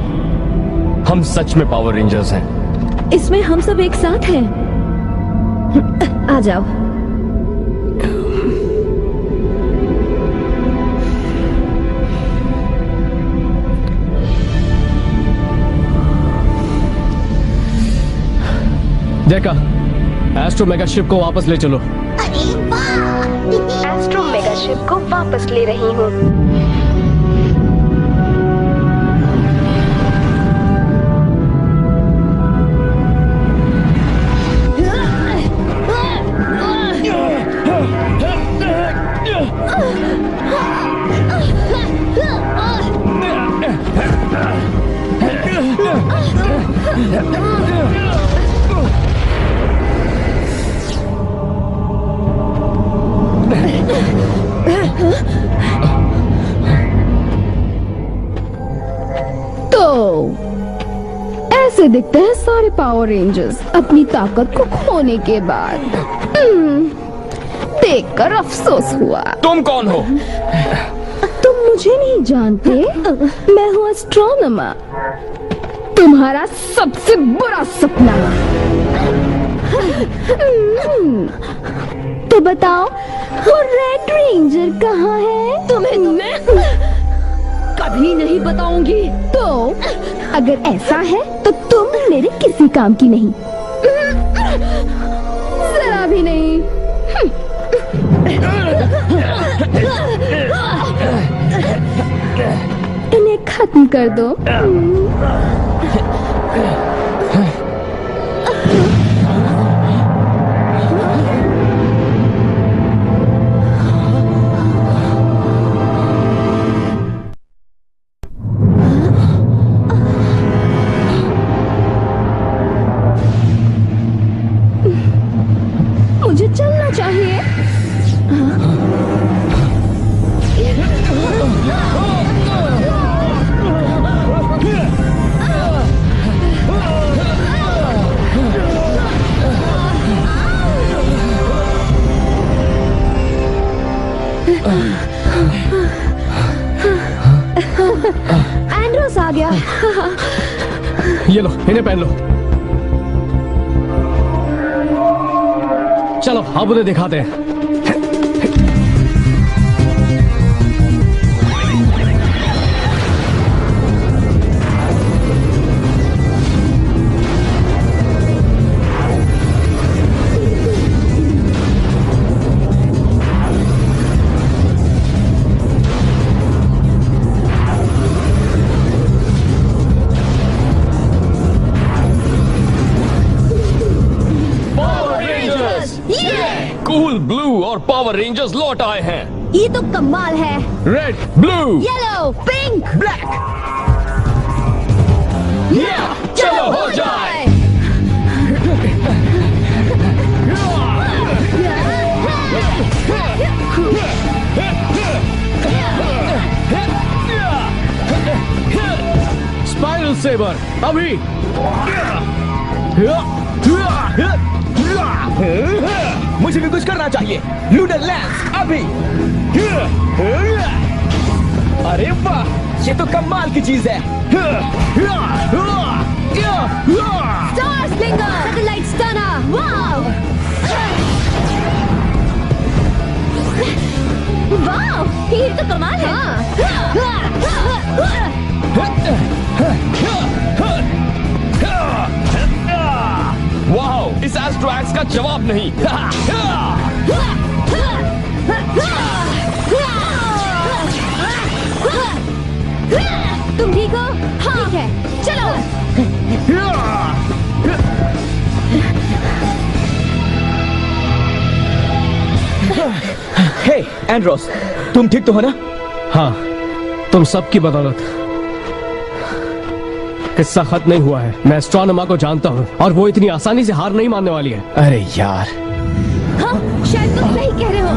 हम सच में पावर रेंजर्स हैं। इसमें हम सब एक साथ हैं। आ जाओ। देखा, एस्ट्रो मेगा शिप को वापस ले चलो। अरे वाह! एस्ट्रो मेगा शिप को वापस ले रही हूँ। तो ऐसे दिखते हैं सारे पावर रेंजर्स अपनी ताकत को खोने के बाद। देखकर अफसोस हुआ। तुम कौन हो? तुम मुझे नहीं जानते? मैं हूँ एस्ट्रोनॉमर, तुम्हारा सबसे बुरा सपना। तो बताओ, वो रेड रेंजर कहाँ है? तुम्हें मैं कभी नहीं बताऊंगी। तो अगर ऐसा है तो तुम मेरे किसी काम की नहीं, जरा भी नहीं। इन्हें खत्म कर दो। मुझे चलना चाहिए। एंड्रोस आ गया। ये लो, इन्हें पहन लो। चलो अब उन्हें दिखाते हैं। कूल ब्लू और पावर रेंजर्स लौट आए हैं। ये तो कमाल है। Red, blue, yellow, pink, black. चलो हो जाए। स्पाइरल सेबर अभी। मुझे भी कुछ करना चाहिए। लूडर लैंस अभी। अरे वाह, ये तो कमाल की चीज है। स्टार स्लिंगर, सैटेलाइट स्टनर, वाव! वाव, ये तो कमाल है। वाह, इस एस्ट्रो एक्स का जवाब नहीं। तुम ठीक हो? हाँ। ठीक है, चलो। हे एंड्रोस, तुम ठीक तो हो ना? हाँ, तुम सबकी बदौलत। किस्सा खत्म नहीं हुआ है। मैं एस्ट्रोनॉमर को जानता हूँ और वो इतनी आसानी से हार नहीं मानने वाली है। अरे यार। हाँ, शायद तुम सही कह रहे हो।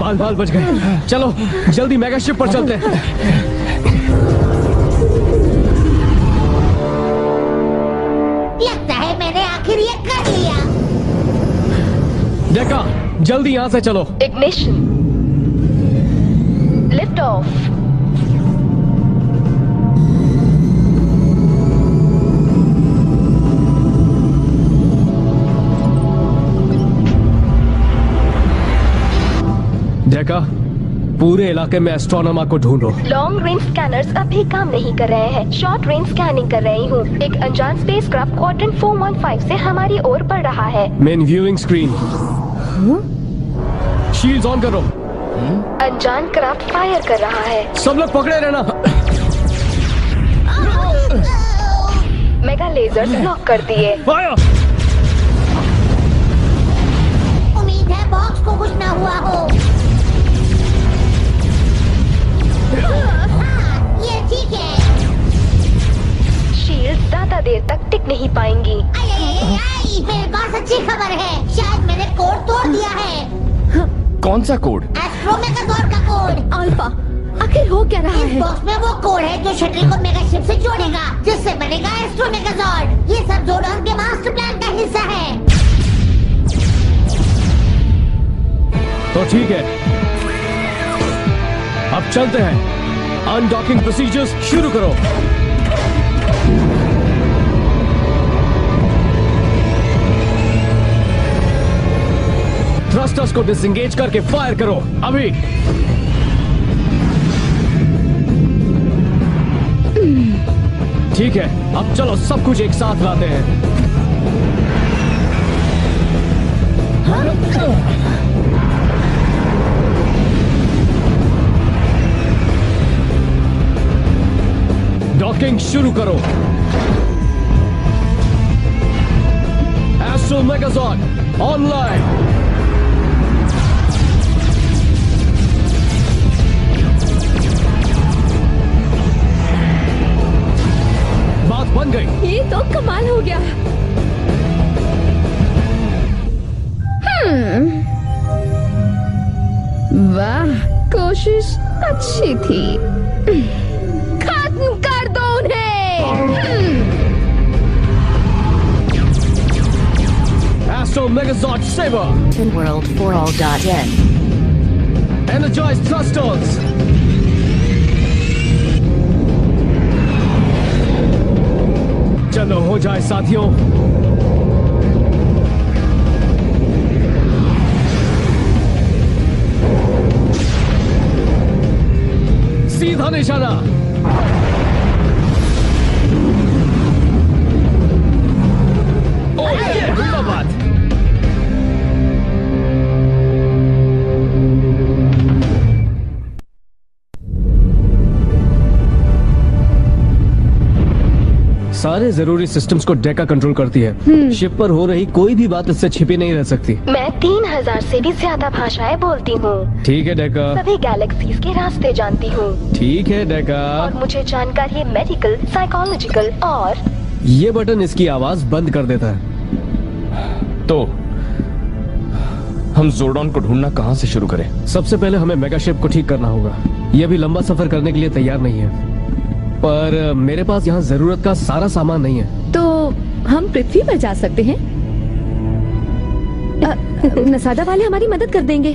बाल बाल बच गए। चलो जल्दी मेगा शिप पर चलते हैं। लगता है मैंने आखिर ये कर लिया। देखा, जल्दी यहाँ से चलो। Ignition, lift off. देखा, पूरे इलाके में एस्ट्रोनॉमा को ढूंढो। लॉन्ग रेंज स्कैनर्स अभी काम नहीं कर रहे हैं। शॉर्ट रेंज स्कैनिंग कर रही हूँ। एक अनजान स्पेसक्राफ्ट क्वाड्रेंट 415 से हमारी ओर बढ़ रहा है। Main viewing screen, shields on करो। अनजान क्राफ्ट फायर कर रहा है। सब लोग पकड़े रहना। मेगा लेजर्स लॉक कर दिए। उम्मीद है बॉक्स को कुछ ना हुआ हो। ये ठीक है। शील्ड ज्यादा देर तक टिक नहीं पाएंगी। मेरे पास अच्छी खबर है। शायद मैंने कोड तोड़ दिया है। कौन सा कोड? एस्ट्रो मेगाजॉर्ड का कोड। अल्फा, आखिर हो क्या रहा इस है? बॉक्स में वो कोड है जो शटल को मेगा शिप से जोड़ेगा, जिससे बनेगा एस्ट्रो मेगाजॉर्ड। ये सब जोडॉन के मास्टर प्लान का हिस्सा है। तो ठीक है, अब चलते हैं। अनडॉकिंग प्रोसीजर्स शुरू करो। थ्रस्टर्स को डिसएंगेज करके फायर करो अभी। ठीक है, अब चलो सब कुछ एक साथ लाते हैं। डॉकिंग शुरू करो। Astro Megazord online. बात बन गई। ये तो कमाल हो गया। वाह, कोशिश अच्छी थी। खत्म कर दो उन्हें। Astro Megazord Saber. World for all.n. Energize thrusters. चलो हो जाए साथियों। सीधा निशाना। बात सारे जरूरी सिस्टम्स को डेका कंट्रोल करती है। शिप पर हो रही कोई भी बात इससे छिपी नहीं रह सकती। मैं 3000 से भी ज्यादा भाषाएं बोलती हूँ। ठीक है डेका। सभी गैलेक्सीज के रास्ते जानती हूँ। ठीक है डेका। और मुझे जानकारी मेडिकल, साइकोलॉजिकल और ये बटन इसकी आवाज बंद कर देता है। तो हम जोर्डॉन को ढूंढना कहाँ से शुरू करें? सबसे पहले हमें मेगा शिप को ठीक करना होगा। ये भी लंबा सफर करने के लिए तैयार नहीं है, पर मेरे पास यहाँ जरूरत का सारा सामान नहीं है। तो हम पृथ्वी पर जा सकते हैं। नसादा वाले हमारी मदद कर देंगे।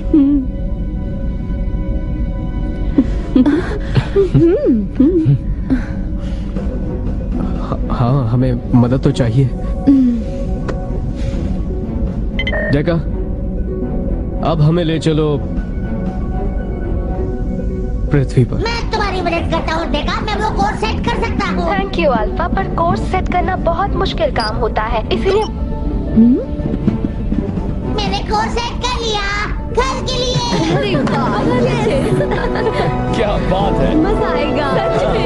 हाँ, हमें मदद तो चाहिए। देखा, अब हमें ले चलो पृथ्वी पर। मैं तुम्हारी मदद करता हूँ देखा, मैं वो कोर्स सेट कर सकता हूँ। थैंक यू अल्फा, पर कोर्स सेट करना बहुत मुश्किल काम होता है, इसलिए मैंने कोर्स सेट कर लिया घर के लिए। क्या बात है, मजा आएगा सच में।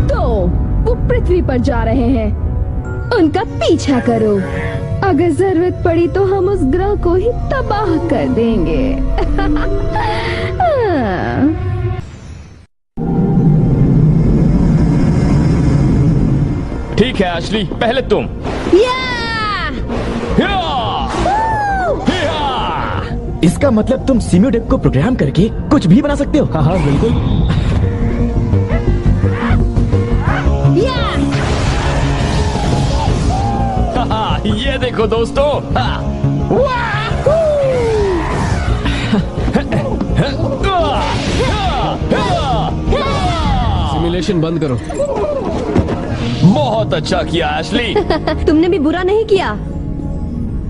तो वो पृथ्वी पर जा रहे हैं, उनका पीछा करो। अगर जरूरत पड़ी तो हम उस ग्रह को ही तबाह कर देंगे। ठीक है एशली, पहले तुम। या! इसका मतलब तुम सिम्युडेक को प्रोग्राम करके कुछ भी बना सकते हो? हाँ हाँ बिल्कुल। ये देखो दोस्तों। सिमुलेशन बंद करो। बहुत अच्छा किया एशली। तुमने भी बुरा नहीं किया।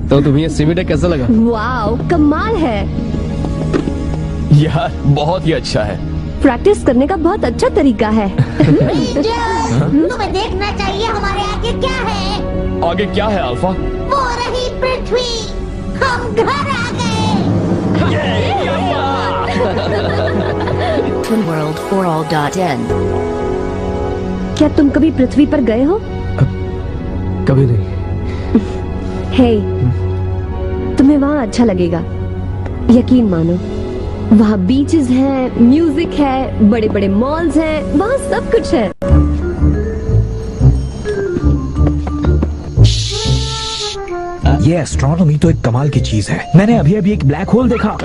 तो तुम्हें ये सिम्युडेक कैसा लगा? वाओ, कमाल है। यार बहुत ही अच्छा है। प्रैक्टिस करने का बहुत अच्छा तरीका है। तुम्हें देखना चाहिए हमारे आगे क्या है। आगे क्या है अल्फा? वो रही पृथ्वी। हम घर आ गए। twinworld4all.n क्या तुम कभी पृथ्वी पर गए हो? कभी नहीं। हे, तुम्हें वहाँ अच्छा लगेगा, यकीन मानो। वहाँ बीचेस हैं, म्यूजिक है, बड़े बड़े मॉल्स हैं, वहाँ सब कुछ है। ये एस्ट्रोनॉमी तो एक कमाल की चीज है। मैंने अभी अभी एक ब्लैक होल देखा।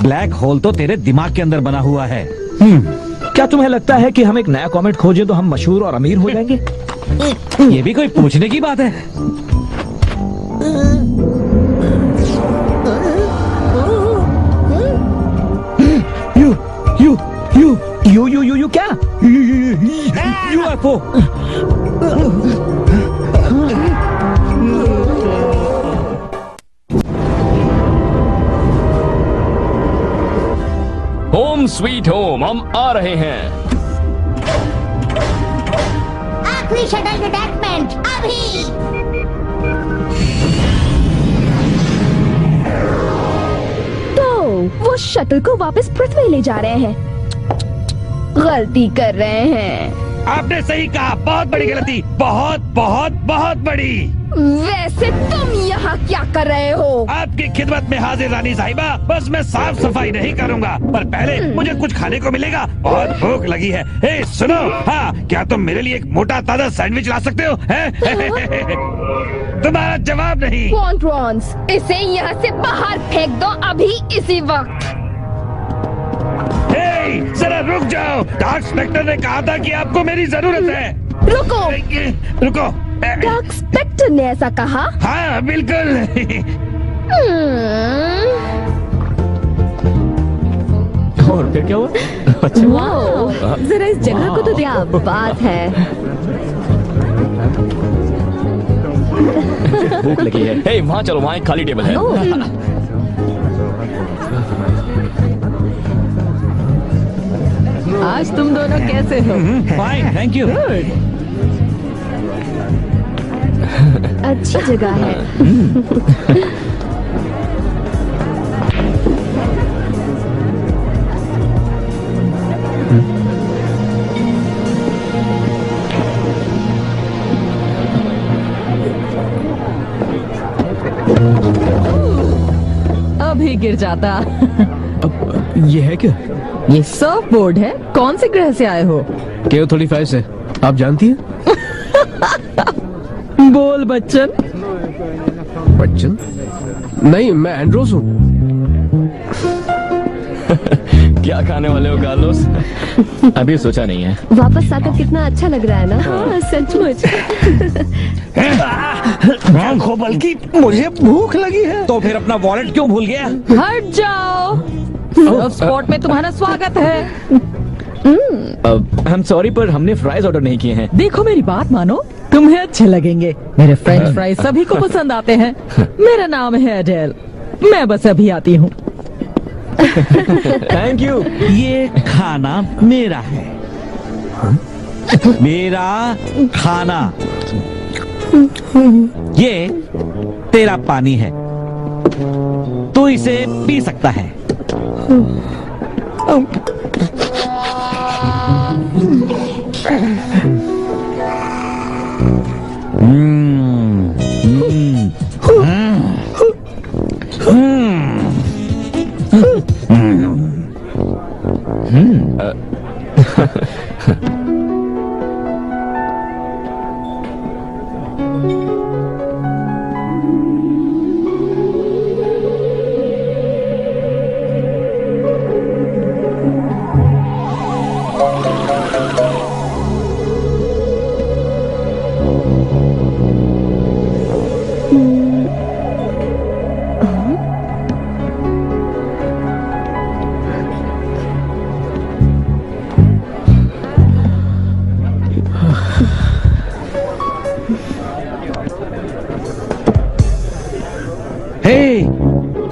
ब्लैक होल तो तेरे दिमाग के अंदर बना हुआ है। क्या तुम्हें लगता है कि हम एक नया कॉमेट खोजें तो हम मशहूर और अमीर हो जाएंगे? ये भी कोई पूछने की बात है? यू क्या? यूएफओ। होम स्वीट होम, हम आ रहे हैं। आखिरी शटल डिटैचमेंट अभी। तो वो शटल को वापस पृथ्वी ले जा रहे हैं। गलती कर रहे हैं। आपने सही कहा, बहुत बड़ी गलती, बहुत बहुत बहुत बड़ी। वैसे तुम यहाँ क्या कर रहे हो? आपकी खिदमत में हाजिर रानी साहिबा। बस मैं साफ सफाई नहीं करूँगा, पर पहले मुझे कुछ खाने को मिलेगा। बहुत भूख लगी है। ए, सुनो, हाँ, क्या तुम मेरे लिए एक मोटा ताजा सैंडविच ला सकते हो? तुम्हारा जवाब नहीं। प्रॉन्स, इसे यहाँ से बाहर फेंक दो अभी, इसी वक्त। जरा रुक जाओ। डार्क स्पेक्टर ने कहा था कि आपको मेरी जरूरत है। रुको। रुको। डार्क स्पेक्टर ने ऐसा कहा? हाँ बिल्कुल। और फिर क्या हुआ? वाओ, जरा इस जगह को तो क्या बात है। भूख लगी है। हे, वहाँ चलो, वहाँ एक खाली टेबल है। आज तुम दोनों कैसे हो? Fine, thank you. अच्छी जगह है। अभी गिर जाता। ये है क्या? ये सर्फ बोर्ड है। कौन से ग्रह से आए हो? KO-35 से। आप जानती हैं? बोल बच्चन। बच्चन? नहीं, मैं एंड्रोस हूँ। क्या खाने वाले हो कार्लोस? अभी सोचा नहीं है। वापस आकर कितना अच्छा लग रहा है ना? हाँ, सचमुच। आंखों बल्कि मुझे भूख लगी है। तो फिर अपना वॉलेट क्यों भूल गया? हट जाओ। स्पॉट में तुम्हारा स्वागत है। हम सॉरी, पर हमने फ्राइज ऑर्डर नहीं किए हैं। देखो मेरी बात मानो, तुम्हें अच्छे लगेंगे। मेरे फ्रेंच फ्राइज सभी को पसंद आते हैं। मेरा नाम है एडेल, मैं बस अभी आती हूँ। Thank you. ये खाना मेरा है। मेरा खाना। ये तेरा पानी है, तू इसे पी सकता है।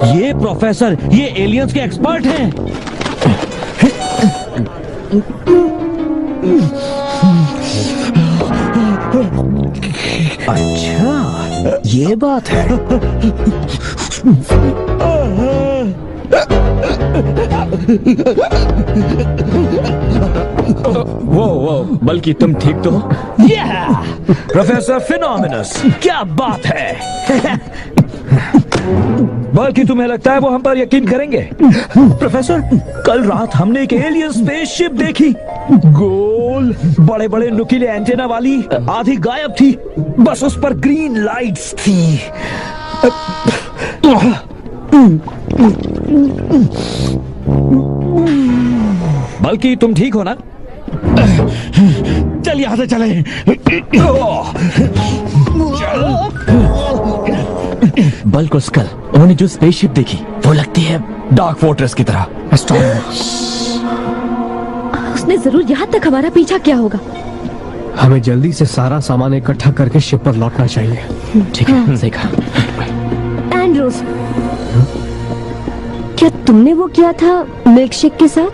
ये प्रोफेसर, ये एलियंस के एक्सपर्ट हैं। अच्छा, ये बात है। वो बल्कि तुम ठीक तो हो? प्रोफेसर फिनोमिनस, क्या बात है। बल्कि तुम्हें लगता है वो हम पर यकीन करेंगे? प्रोफेसर, कल रात हमने एक एलियन स्पेसशिप देखी, गोल बड़े बड़े नुकीले एंटेना वाली, आधी गायब थी, बस उस पर ग्रीन लाइट्स थी। बल्कि तुम ठीक हो ना? चल यहां से चले। बल्क और स्कल, उन्होंने जो स्पेसशिप देखी वो लगती है डार्क फोर्ट्रेस की तरह। उसने जरूर यहाँ तक हमारा पीछा किया होगा। हमें जल्दी से सारा सामान इकट्ठा करके शिप पर लौटना चाहिए। ठीक है, सही कहा। एंड्रोस, क्या तुमने वो किया था मिल्कशेक के साथ?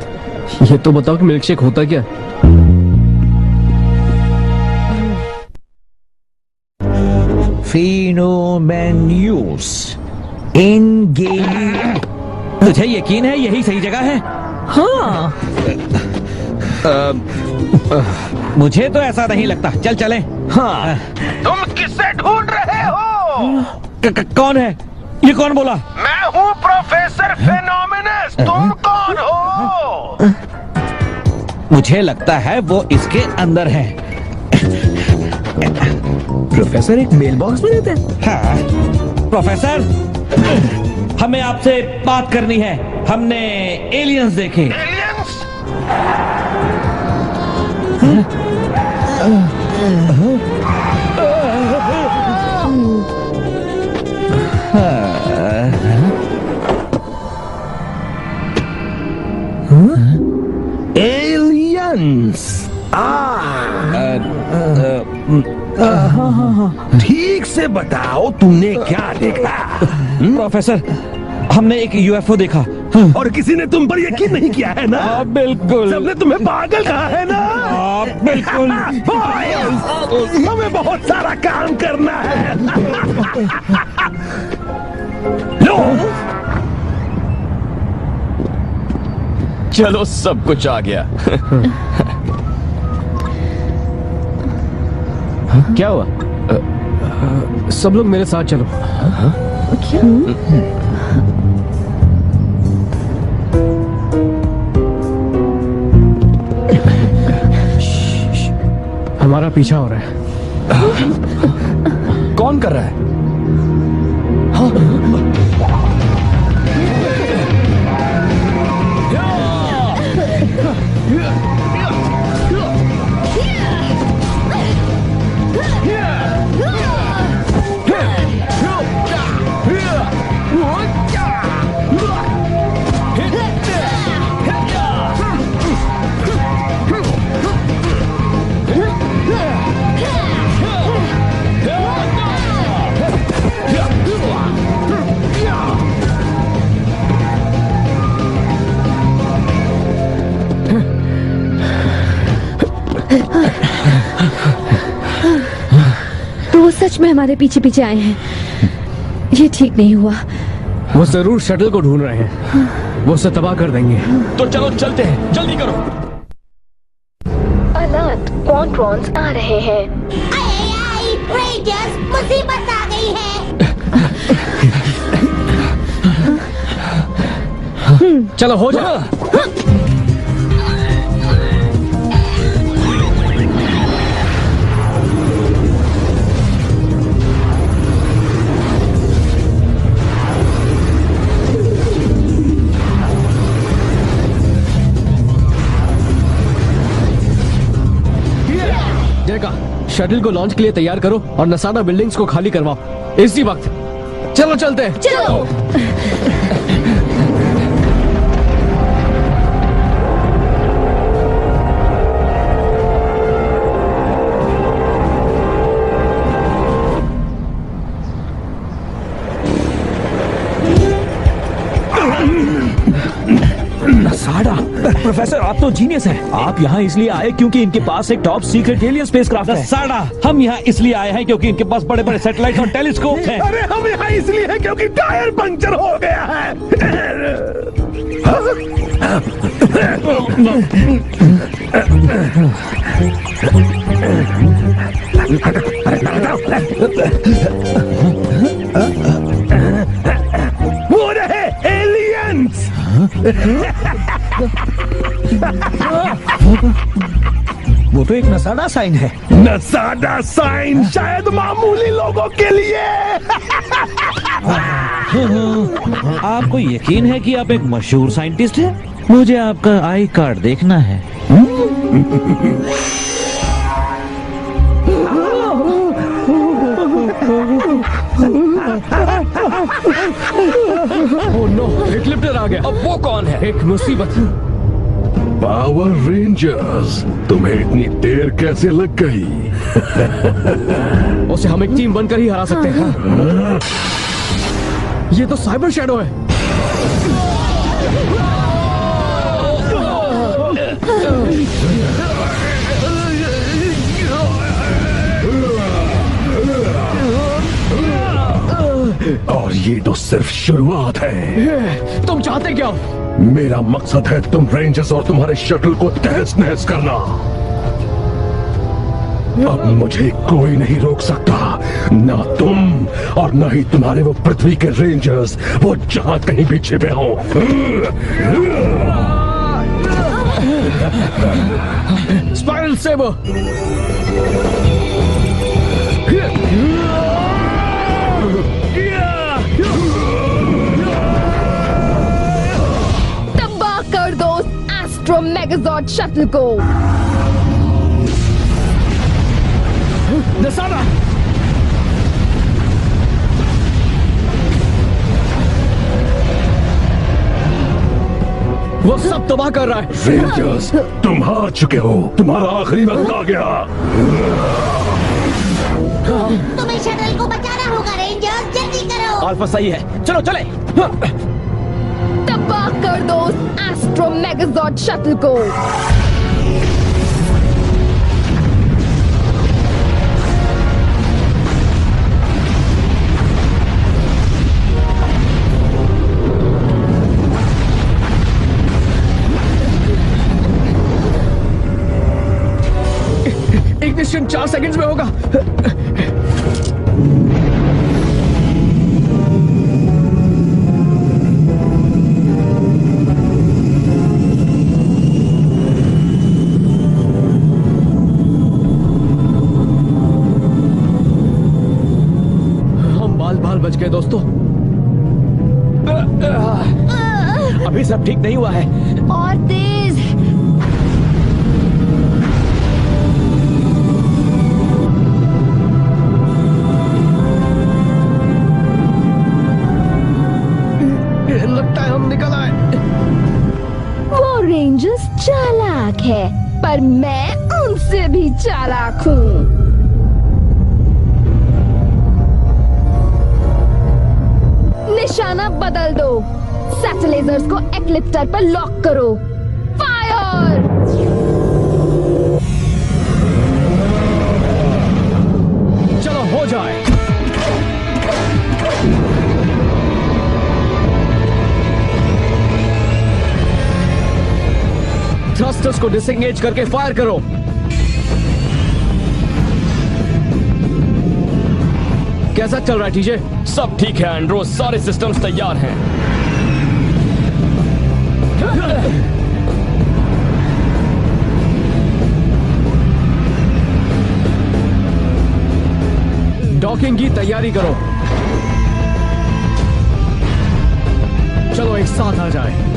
ये तो बताओ कि मिल्कशेक होता क्या? फिनोमेन्यूस एंगेलियन। तुझे यकीन है यही सही जगह है? हाँ। मुझे तो ऐसा नहीं लगता। चल चलें। हाँ। तुम किससे ढूंढ रहे हो? कौन है? ये कौन बोला? मैं हूँ प्रोफेसर फिनोमिनस। तुम कौन हो? मुझे लगता है वो इसके अंदर है। प्रोफेसर एक मेल बॉक्स में रहते हैं? हाँ। प्रोफेसर, हमें आपसे बात करनी है। हमने एलियंस देखे। एलियंस? एलियंस। ठीक से बताओ, तुमने क्या देखा? प्रोफेसर, हमने एक यूएफओ देखा। और किसी ने तुम पर यकीन नहीं किया है ना? बिल्कुल। सबने तुम्हें पागल कहा है ना? बिल्कुल। हमें बहुत सारा काम करना है। लो, चलो, सब कुछ आ गया। क्या हुआ? सब लोग मेरे साथ चलो। हमारा पीछा हो रहा है। कौन कर रहा है? तो वो सच में हमारे पीछे पीछे आए हैं। ये ठीक नहीं हुआ। वो जरूर शटल को ढूंढ रहे हैं। वो उसे तबाह कर देंगे। तो चलो चलते हैं, जल्दी करो। अलर्ट, क्वांट्रॉन्स आ रहे हैं। रेंजर्स, मुसीबत आ गई है। चलो हो जाओ। शटल को लॉन्च के लिए तैयार करो और नसाडा बिल्डिंग्स को खाली करवाओ इसी वक्त। चलो चलते हैं। चलो। साडा, प्रोफेसर आप तो जीनियस हैं। आप यहाँ इसलिए आए क्योंकि इनके पास एक टॉप सीक्रेट एलियन स्पेसक्राफ्ट है। साडा, हम यहाँ इसलिए आए हैं क्योंकि इनके पास बड़े बड़े सैटेलाइट और टेलीस्कोप हैं। अरे हम यहाँ इसलिए हैं क्योंकि टायर पंक्चर हो गया है। वो रहे एलियंस। वो तो एक नसाडा साइन है। नसाडा साइन शायद मामूली लोगों के लिए। आपको यकीन है कि आप एक मशहूर साइंटिस्ट हैं? मुझे आपका आई कार्ड देखना है। ओह नो, एक्लिप्टर आ गया। अब वो कौन है? एक मुसीबत। पावर रेंजर्स, तुम्हें इतनी देर कैसे लग गई? उसे हम एक टीम बनकर ही हरा सकते हैं। ये तो साइबर शैडो है। और ये तो सिर्फ शुरुआत है। तुम चाहते क्या हो? मेरा मकसद है तुम रेंजर्स और तुम्हारे शटल को तहस नहस करना। अब मुझे कोई नहीं रोक सकता, ना तुम और ना ही तुम्हारे वो पृथ्वी के रेंजर्स, वो जहां कहीं भी छिपे हों। Spiral saber. तबाह कर दो एस्ट्रो मेगाजॉर्ड शटल को। नसाडा, वो सब तबाह कर रहा है। रेंजर्स, तुम हार चुके हो। तुम्हारा आखिरी वक्त आ गया। तुम्हें शटल को बचाना होगा रेंजर्स, जल्दी करो। अल्फा सही है, चलो चले। तबाह कर दो एस्ट्रो मेगाजॉर्ड शटल को। इग्निशन 4 सेकंड्स में होगा। हम बाल बच गए दोस्तों। अभी सब ठीक नहीं हुआ है। और तेज। लगता है हम निकल आए। वो रेंजर्स चालाक है, पर मैं उनसे भी चालाक हूँ। निशाना बदल दो। सैटेलाइजर्स को एक्लिप्टर पर लॉक करो। फायर! चलो हो जाए। थ्रस्टर्स को डिसएंगेज करके फायर करो। कैसा चल रहा है टीजे? सब ठीक है एंड्रो, सारे सिस्टम्स तैयार हैं। डॉकिंग की तैयारी करो। चलो एक साथ आ जाए।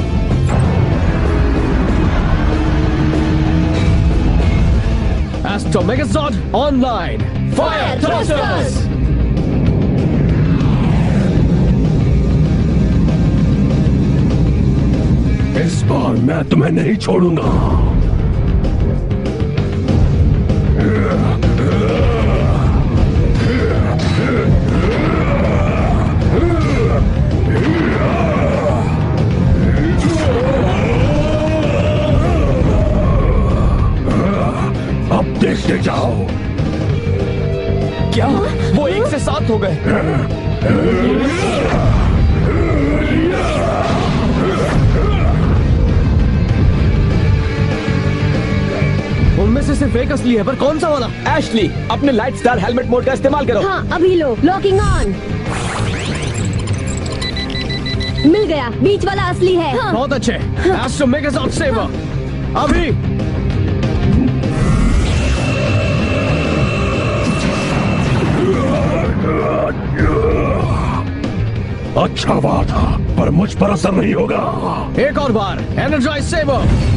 Astro Megazord online. Fire thrusters! इस बार मैं तुम्हें नहीं छोड़ूंगा। से सिर्फ एक असली है, पर कौन सा वाला? एशली, अपने लाइट स्टार हेलमेट मोड का इस्तेमाल करो। हाँ अभी लो, लॉकिंग ऑन। मिल गया, बीच वाला असली है। हाँ। बहुत अच्छे। एस्ट्रो मेगाजॉर्ड सेवर अभी। अच्छा बात था, पर मुझ पर असर नहीं होगा। एक और बार एनर्जाइज सेवर।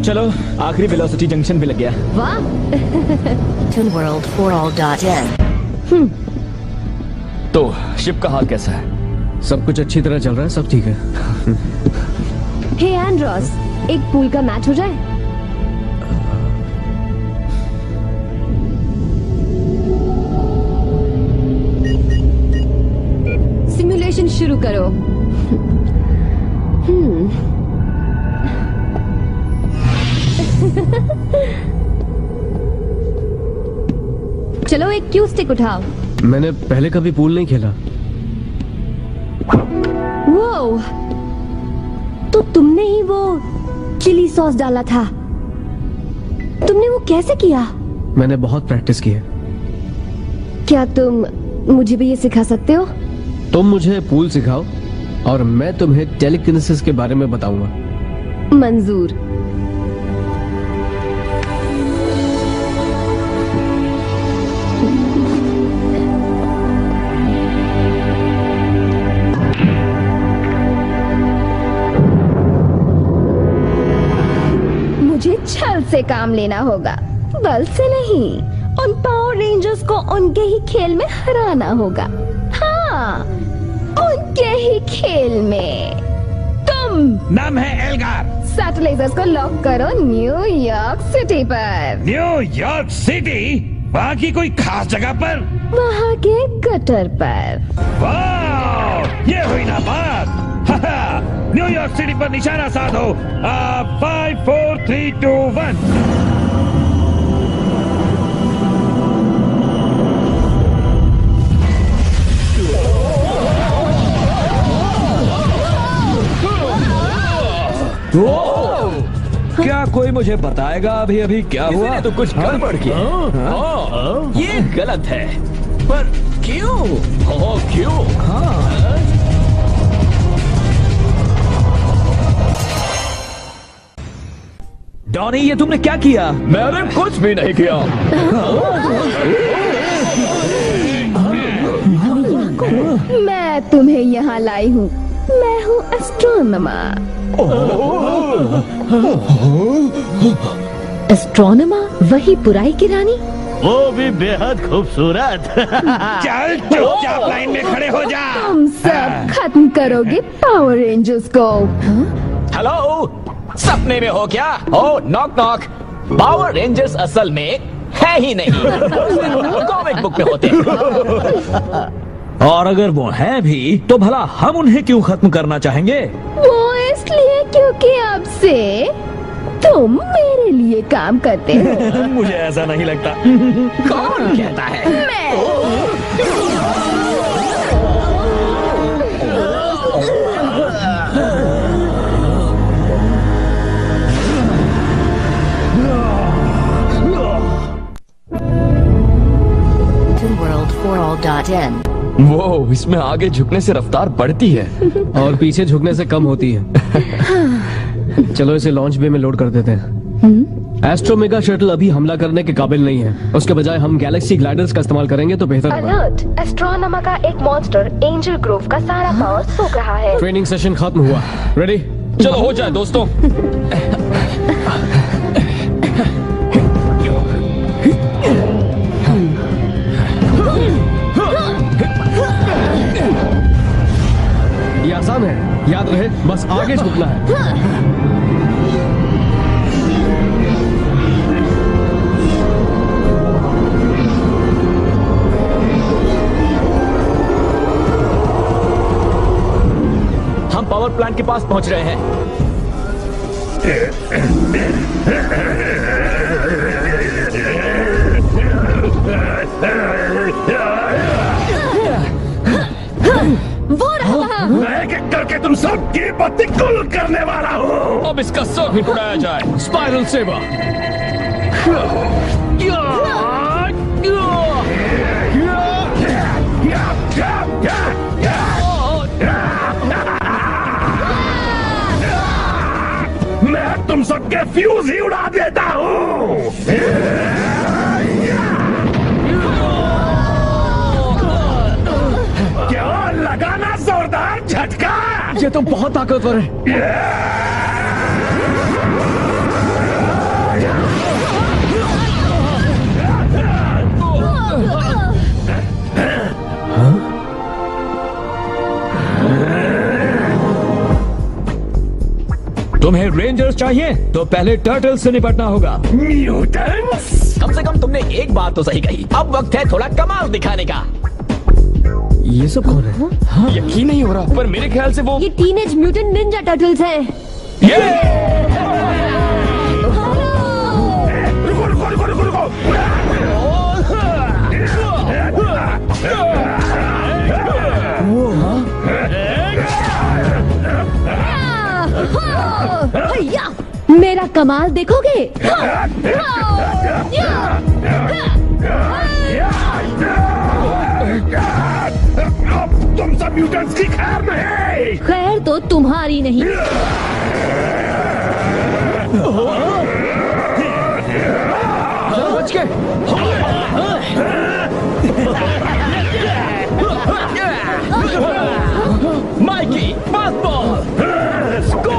चलो, आखिरी वेलोसिटी जंक्शन भी लग गया। वाह। ToonWorld4All.in तो शिप का हाल कैसा है? सब कुछ अच्छी तरह चल रहा है, सब ठीक है। हे एंड्रोस, एक पूल का मैच हो जाए? सिमुलेशन शुरू करो। चलो एक क्यू स्टिक उठाओ। मैंने पहले कभी पूल नहीं खेला। वो तो तुमने ही वो चिली सॉस डाला था। तुमने वो कैसे किया? मैंने बहुत प्रैक्टिस की है। क्या तुम मुझे भी ये सिखा सकते हो? तुम मुझे पूल सिखाओ और मैं तुम्हें टेलीकिनेसिस के बारे में बताऊंगा। मंजूर। मुझे छल से काम लेना होगा, बल से नहीं। उन पावर रेंजर्स को उनके ही खेल में हराना होगा। हाँ, उनके ही खेल में। तुम नाम है एल्गार। सैटेलाइजर्स को लॉक करो न्यूयॉर्क सिटी पर। New York city? वहाँ की कोई खास जगह पर? वहाँ के गटर पर। वाह, ये हुई ना बात। न्यूयॉर्क सिटी पर निशाना साधो। 5 4 3 2 1। क्या कोई मुझे बताएगा अभी अभी क्या हुआ? तो कुछ गड़बड़ किया। ये गलत है। पर क्यों? क्यों? डॉनी, ये तुमने क्या किया? मैंने कुछ भी नहीं किया। मैं तुम्हें यहाँ लाई हूँ। मैं हूँ एस्ट्रोनॉमर। एस्ट्रोनॉमर? वही बुराई की रानी? वो भी बेहद खूबसूरत। चल चुपचाप लाइन में खड़े हो जा। तुम सब खत्म करोगे पावर रेंजर्स को। हेलो, सपने में हो क्या? ओ नॉक नॉक। पावर रेंजर्स असल में है ही नहीं। कॉमिक बुक में होते हैं। और अगर वो हैं भी तो भला हम उन्हें क्यों खत्म करना चाहेंगे? वो इसलिए क्योंकि अब से तुम मेरे लिए काम करते हो। मुझे ऐसा नहीं लगता। कौन कहता है? ToonWorld4All.in वो इसमें आगे झुकने से रफ्तार बढ़ती है और पीछे झुकने से कम होती है। चलो इसे लॉन्च बे में लोड कर देते हैं। एस्ट्रो मेगा शटल अभी हमला करने के काबिल नहीं है। उसके बजाय हम गैलेक्सी ग्लाइडर्स का इस्तेमाल करेंगे तो बेहतर होगा। अलर्ट! एस्ट्रोनॉमा का एक मॉन्स्टर एंजल ग्रोव का सारा पावर सोख रहा है। ट्रेनिंग सेशन खत्म हुआ। रेडी? चलो हो जाए दोस्तों। ये आसान है, याद रहे बस आगे झुकना है। प्लांट के पास पहुंच रहे हैं। वो रहा। मैं एक एक करके तुम सबकी बत्ती गुल करने वाला हूँ। अब इसका सर भी उड़ाया जाए। Spiral saber. मैं तुम सबके फ्यूज ही उड़ा देता हूँ। क्या लगाना जोरदार झटका। ये तो बहुत ताकतवर है। तुम्हें रेंजर्स चाहिए तो पहले टर्टल से निपटना होगा। म्यूटेंट्स? कम से कम तुमने एक बात तो सही कही। अब वक्त है थोड़ा कमाल दिखाने का। ये सब कौन है? हाँ? यकीन नहीं हो रहा, पर मेरे ख्याल से वो ये टीनेज म्यूटेंट निंजा टर्टल्स हैं। रुको रुको रुको रुको रुको। भैया मेरा कमाल देखोगे? तुम सब म्यूटेंट्स की खैर नहीं। खैर तो तुम्हारी नहीं। बच गए। माइकी पास बॉल स्कोर।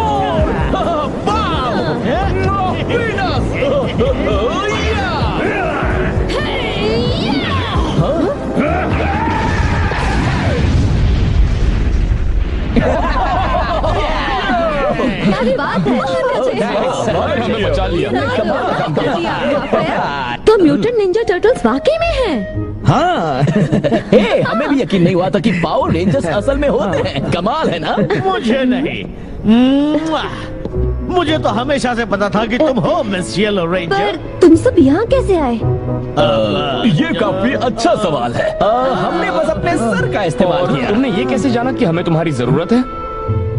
क्या बात है। हमें बचा लिया। तो म्यूटेंट निंजा टर्टल्स वाकई में हैं। हाँ। हे, हमें भी यकीन नहीं हुआ था कि पावर रेंजर्स असल में होते हैं। कमाल है ना? मुझे नहीं। मुझे तो हमेशा से पता था कि तुम हो मिस येलो पर रेंजर। तुम सब यहाँ कैसे आए? ये काफी अच्छा सवाल है। हमने बस अपने सर का इस्तेमाल किया। तुमने ये कैसे जाना कि हमें तुम्हारी जरूरत है?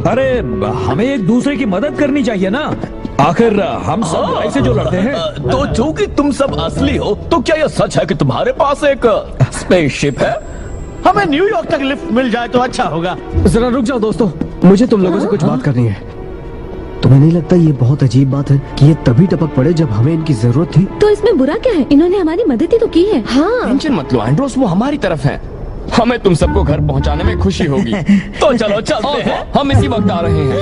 अरे हमें एक दूसरे की मदद करनी चाहिए ना। आखिर हम सब ऐसे जो लड़ते हैं। तो चूंकि तुम सब असली हो, तो क्या यह सच है कि तुम्हारे पास एक स्पेसशिप है? हमें न्यूयॉर्क तक लिफ्ट मिल जाए तो अच्छा होगा। जरा रुक जाओ दोस्तों, मुझे तुम लोगों से कुछ बात करनी है। तुम्हें नहीं लगता ये बहुत अजीब बात है कि ये तभी टपक पड़े जब हमें इनकी जरूरत थी? तो इसमें बुरा क्या है? इन्होंने हमारी मदद ही तो की है। हाँ। टेंशन मत लो एंड्रोस, वो हमारी तरफ है। हमें तुम सबको घर पहुंचाने में खुशी होगी। तो चलो चलते हैं। हम इसी वक्त आ रहे हैं।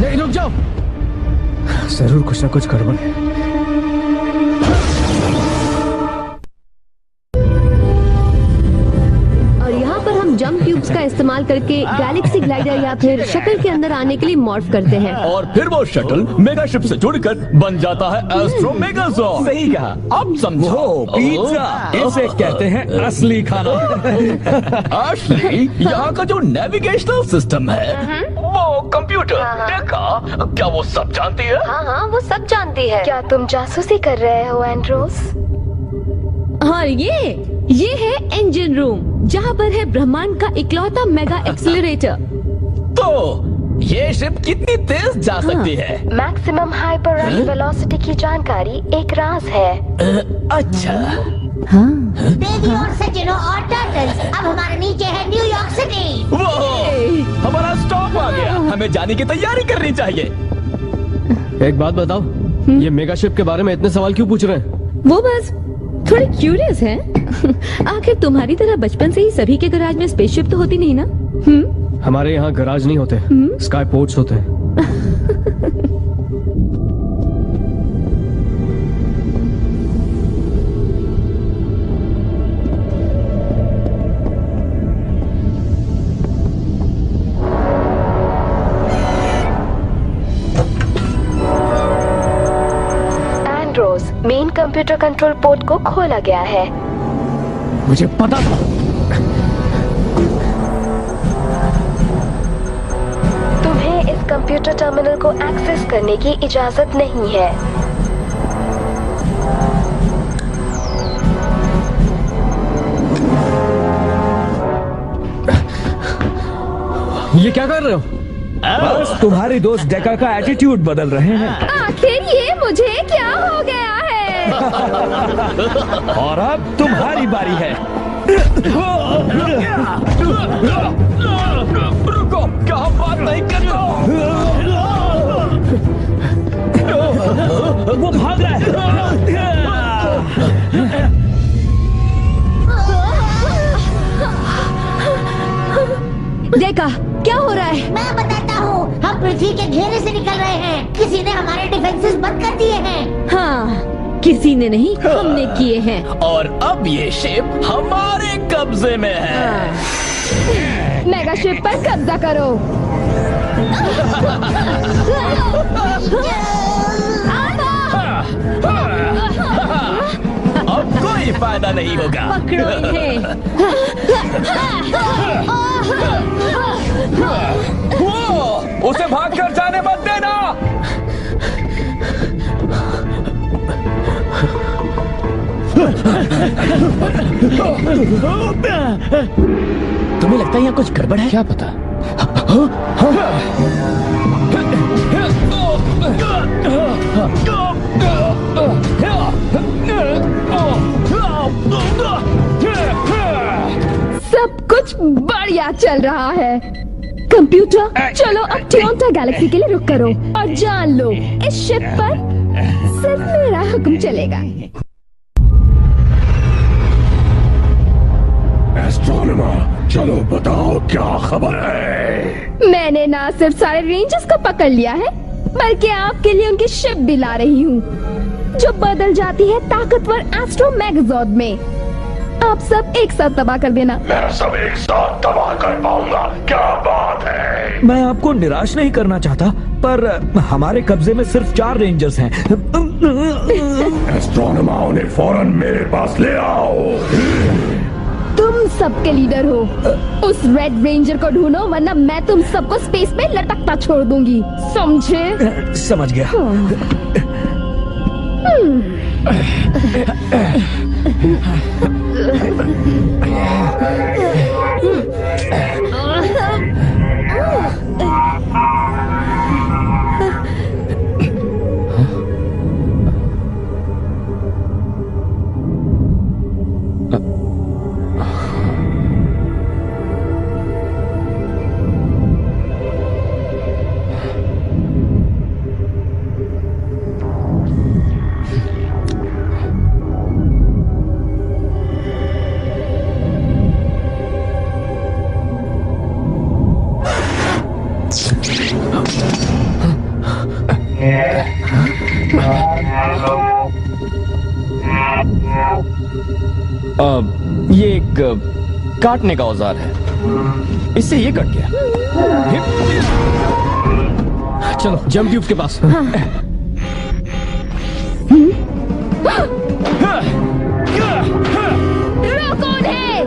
नहीं रुक जाओ, जरूर कुछ ना कुछ गड़बड़ है। और यहाँ पर हम जंप ट्यूब्स का इस्तेमाल करके गैलेक्सी ग्लाइडर या फिर शटल के अंदर आने के लिए मॉर्फ करते हैं। और फिर वो शटल मेगा शिप से जुड़कर बन जाता है एस्ट्रो मेगाजॉर्ड। सही कहा। अब समझो। पिज्जा, इसे कहते हैं असली खाना। असली यहाँ का जो नेविगेशनल सिस्टम है, वो कंप्यूटर देखा, क्या वो सब जानती है? हाँ वो सब जानती है। क्या तुम जासूसी कर रहे हो एंड्रोस? और ये है इंजन रूम, जहाँ पर है ब्रह्मांड का इकलौता मेगा एक्सीलरेटर। तो ये शिप कितनी तेज जा सकती है? मैक्सिमम हाइपर वेलोसिटी की जानकारी एक राज है। अच्छा। बेबी और सज्जनों और टर्टल्स, अब हमारे नीचे है न्यूयॉर्क सिटी। वो हमारा स्टॉप आ गया। हमें जाने की तैयारी करनी चाहिए। एक बात बताओ, ये मेगा शिप के बारे में इतने सवाल क्यों पूछ रहे हैं? वो बस थोड़े क्यूरियस हैं। आखिर तुम्हारी तरह बचपन से ही सभी के गैराज में स्पेसशिप तो होती नहीं ना? हमारे यहाँ गैराज नहीं होते, स्काई पोर्ट्स होते हैं। मेन कंप्यूटर कंट्रोल पोर्ट को खोला गया है। मुझे पता था। तुम्हें इस कंप्यूटर टर्मिनल को एक्सेस करने की इजाजत नहीं है। ये क्या कर रहे हो? बस तुम्हारे दोस्त डेका का एटीट्यूड बदल रहे हैं। आखिर ये मुझे क्या हो गया है? और अब तुम्हारी बारी है। रुको, क्या हम बात नहीं करते? वो भाग रहा है। देखा क्या हो रहा है? मैं बताता हूँ, हम पृथ्वी के घेरे से निकल रहे हैं। किसी ने हमारे डिफेंसेस बंद कर दिए हैं। हाँ, किसी ने नहीं, हमने किए हैं। और अब ये शिप हमारे कब्जे में है। मेगा शिप पर कब्जा करो। अब कोई फायदा नहीं होगा। पकड़ो इन्हें। वो, उसे भागकर जाने मत देना। तुम्हें लगता है यहाँ कुछ गड़बड़ है? क्या पता? सब कुछ बढ़िया चल रहा है। कंप्यूटर, चलो अब ट्योंटा गैलेक्सी के लिए रुक करो और जान लो, इस शिप पर सिर्फ मेरा हुक्म चलेगा। एस्ट्रोनॉमर, चलो बताओ क्या खबर है? मैंने ना सिर्फ सारे रेंजर्स को पकड़ लिया है, बल्कि आपके लिए उनकी शिप भी ला रही हूँ, जो बदल जाती है ताकतवर एस्ट्रो मैगजॉर्ड में। आप सब एक साथ तबाह कर देना। मैं सब एक साथ तबाह कर पाऊंगा? क्या बात है? मैं आपको निराश नहीं करना चाहता, पर हमारे कब्जे में सिर्फ 4 रेंजर्स हैं। एस्ट्रोनॉमर, उन्हें फौरन मेरे पास ले आओ। तुम सबके लीडर हो, उस रेड रेंजर को ढूंढो, वरना मैं तुम सबको स्पेस में लटकता छोड़ दूंगी, समझे? समझ गया। ये एक काटने का औजार है, इससे ये कट गया। चलो जंप ट्यूब के पास। रोको उन्हें।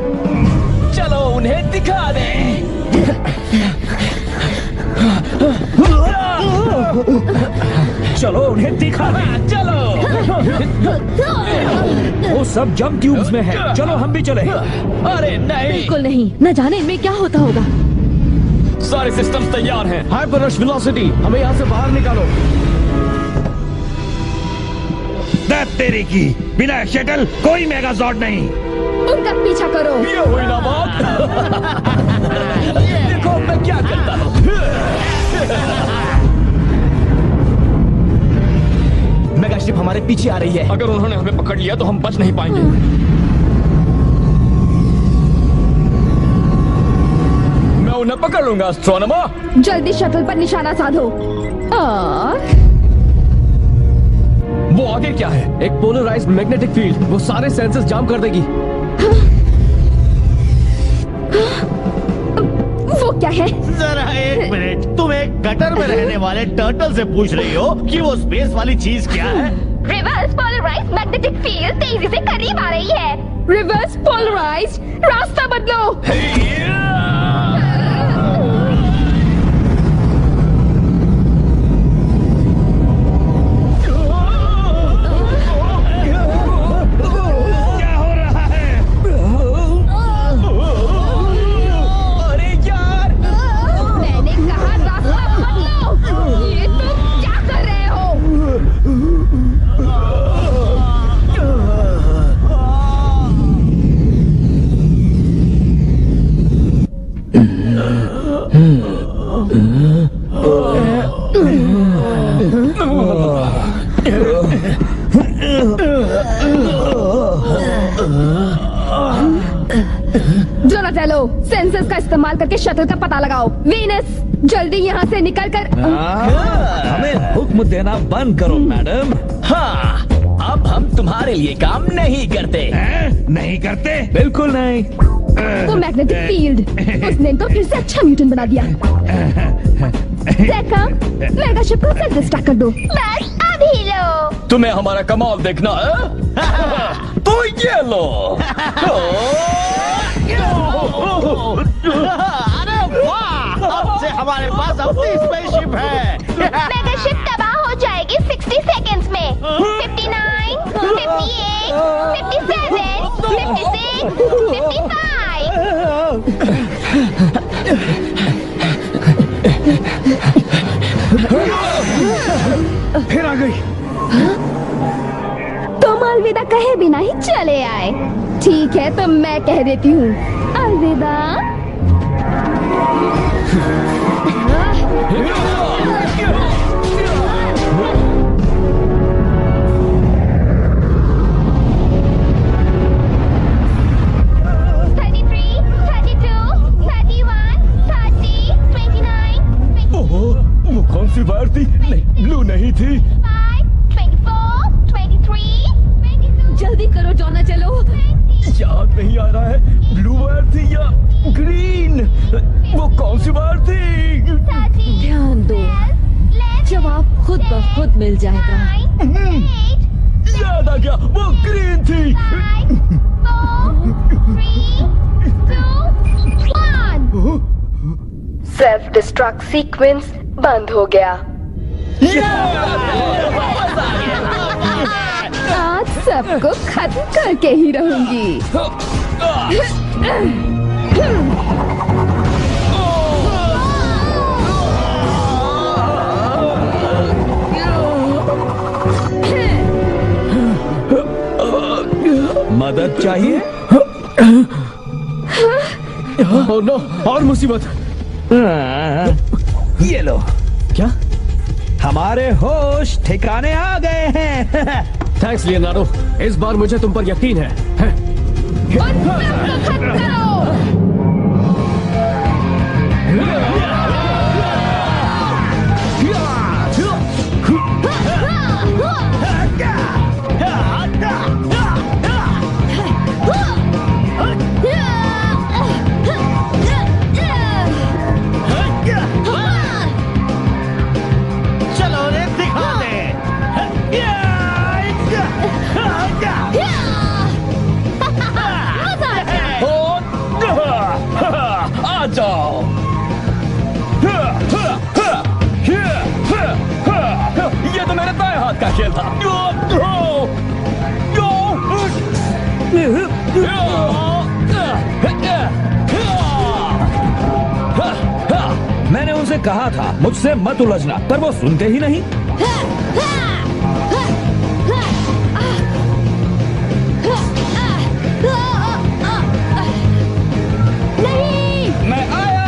चलो उन्हें दिखा दे। चलो उन्हें दिखा दे। चलो। वो सब जंप ट्यूब्स में है, चलो हम भी चले। अरे नहीं, बिल्कुल नहीं, न जाने इनमें क्या होता होगा। सारे सिस्टम्स तैयार हैं। हाइपर रश वेलोसिटी, हमें यहाँ से बाहर निकालो। तेरी की बिना शटल कोई मेगाजॉर्ड नहीं। उनका पीछा करो। ये हुई ना बात। देखो मैं क्या करता हूँ। मेगा शिप हमारे पीछे आ रही है। अगर उन्होंने हमें पकड़ लिया तो हम बच नहीं पाएंगे। मैं उन्हें पकड़ लूंगा एस्ट्रोनॉमर। जल्दी शटल पर निशाना साधो। वो आगे क्या है? एक पोलराइज्ड मैग्नेटिक फील्ड, वो सारे सेंसर्स जाम कर देगी। वो क्या है? जरा एक मिनट, तुम एक गटर में रहने वाले टर्टल से पूछ रही हो कि वो स्पेस वाली चीज क्या है? रिवर्स पोलराइज्ड मैग्नेटिक फील्ड तेजी से करीब आ रही है। रिवर्स पोलराइज, रास्ता बदलो। क्या हो रहा है? अरे यार, मैंने कहा रास्ता बदलो। ये तुम क्या कर रहे हो? डोनाटेलो, सेंसर्स का इस्तेमाल करके शटल का पता लगाओ। वीनस, जल्दी यहाँ से निकल कर। हमें हुक्म देना बंद करो मैडम। हाँ, अब हम तुम्हारे लिए काम नहीं करते। नहीं करते? बिल्कुल नहीं। वो मैग्नेटिक फील्ड, उसने तो फिर से अच्छा म्यूटेंट बना दिया। देखा, मेगाशिप को सेल्फ डिस्ट्रैक्ट कर दो। बस अभी लो। तुम्हें हमारा कमाल देखना है? तो ये लो। अरे वाह! अब से हमारे पास अपनी स्पेसशिप है। मेगाशिप तबाह हो जाएगी 60 सेकंड्स में। 59, 58, 57, 56, 55। फिर आ गई। तुम अलविदा कहे बिना ही चले आए। ठीक है, तो मैं कह देती हूँ अलविदा। वो कौन सी वायर थी? नहीं, ब्लू नहीं थी। 24, 23, जल्दी करो डोनाटेलो। याद नहीं आ रहा है, ब्लू वायर थी या ग्रीन? वो कौन सी वायर थी? ध्यान दो, जवाब खुद ब खुद मिल जाएगा। याद आ गया, वो ग्रीन थी। 2, 1। सेल्फ डिस्ट्रक्ट सीक्वेंस बंद हो गया। आज सबको खत्म करके ही रहूंगी। मदद चाहिए? ओह नो, और मुसीबत। ये लो। क्या? हमारे होश ठिकाने आ गए हैं। थैंक्स लियोनार्डो, इस बार मुझे तुम पर यकीन है। चलो रे दिखा दे। आ जाओ। ये तो मेरे दाएं हाथ का खेल था। मैंने उनसे कहा था मुझसे मत उलझना, पर वो सुनते ही नहीं। नहीं, मैं आया।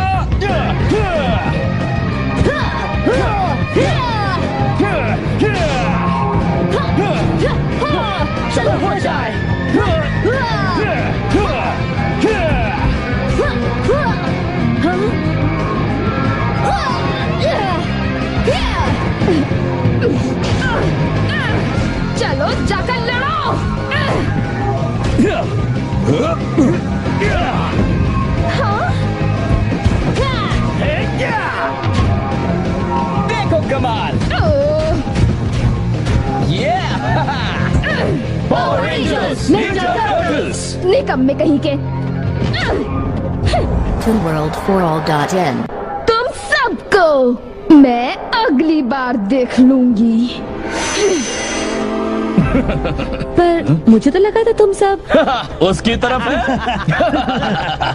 चलो हो जाए। हाँ? निकम्मे कहीं के। ToonWorld4All.in तुम सबको मैं अगली बार देख लूंगी। पर मुझे तो लगा था तुम सब उसकी तरफ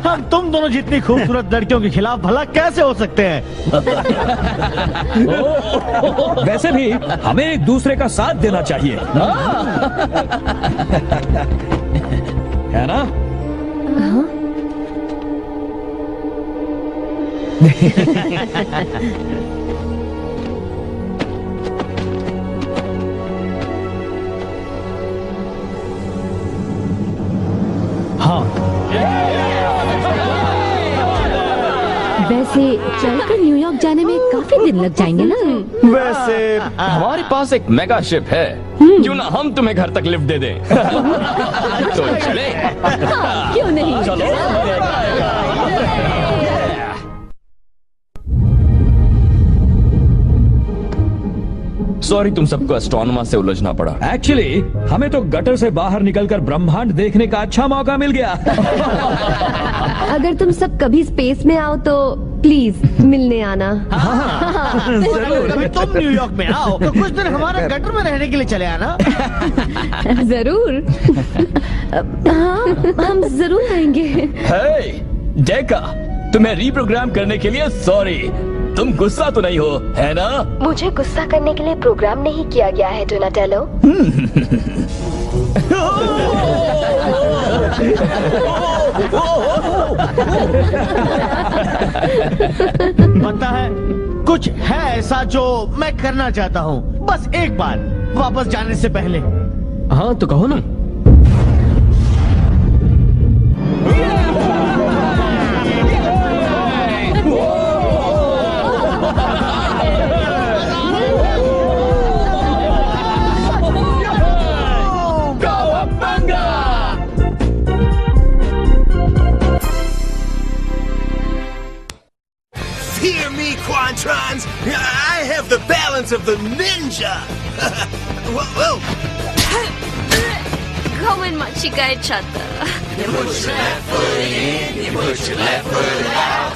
हम तुम दोनों जितनी खूबसूरत लड़कियों के खिलाफ भला कैसे हो सकते हैं? वैसे भी हमें एक दूसरे का साथ देना चाहिए, है ना? वैसे चलकर न्यूयॉर्क जाने में काफी दिन लग जाएंगे ना। वैसे हमारे पास एक मेगा शिप है, क्यों ना हम तुम्हें घर तक लिफ्ट दे दें? तो चले। हाँ, क्यों नहीं? चलो। सॉरी तुम सबको एस्ट्रोनॉमर से उलझना पड़ा। एक्चुअली हमें तो गटर से बाहर निकलकर ब्रह्मांड देखने का अच्छा मौका मिल गया। अगर तुम सब कभी स्पेस में आओ तो प्लीज मिलने आना। जरूर। कभी तुम न्यूयॉर्क में आओ तो कुछ दिन हमारे गटर में रहने के लिए चले आना। जरूर। हाँ, हम जरूर आएंगे। हे, डेका, तुम्हें रीप्रोग्राम करने के लिए सॉरी। तुम गुस्सा तो नहीं हो, है ना? मुझे गुस्सा करने के लिए प्रोग्राम नहीं किया गया है डोनाटेलो। पता है कुछ है ऐसा जो मैं करना चाहता हूँ, बस एक बार वापस जाने से पहले। हाँ तो कहो ना। Hear me, Quantrons! I have the balance of the ninja! Whoa! Going much you guys chatta. You push your left foot in, you push your left foot out.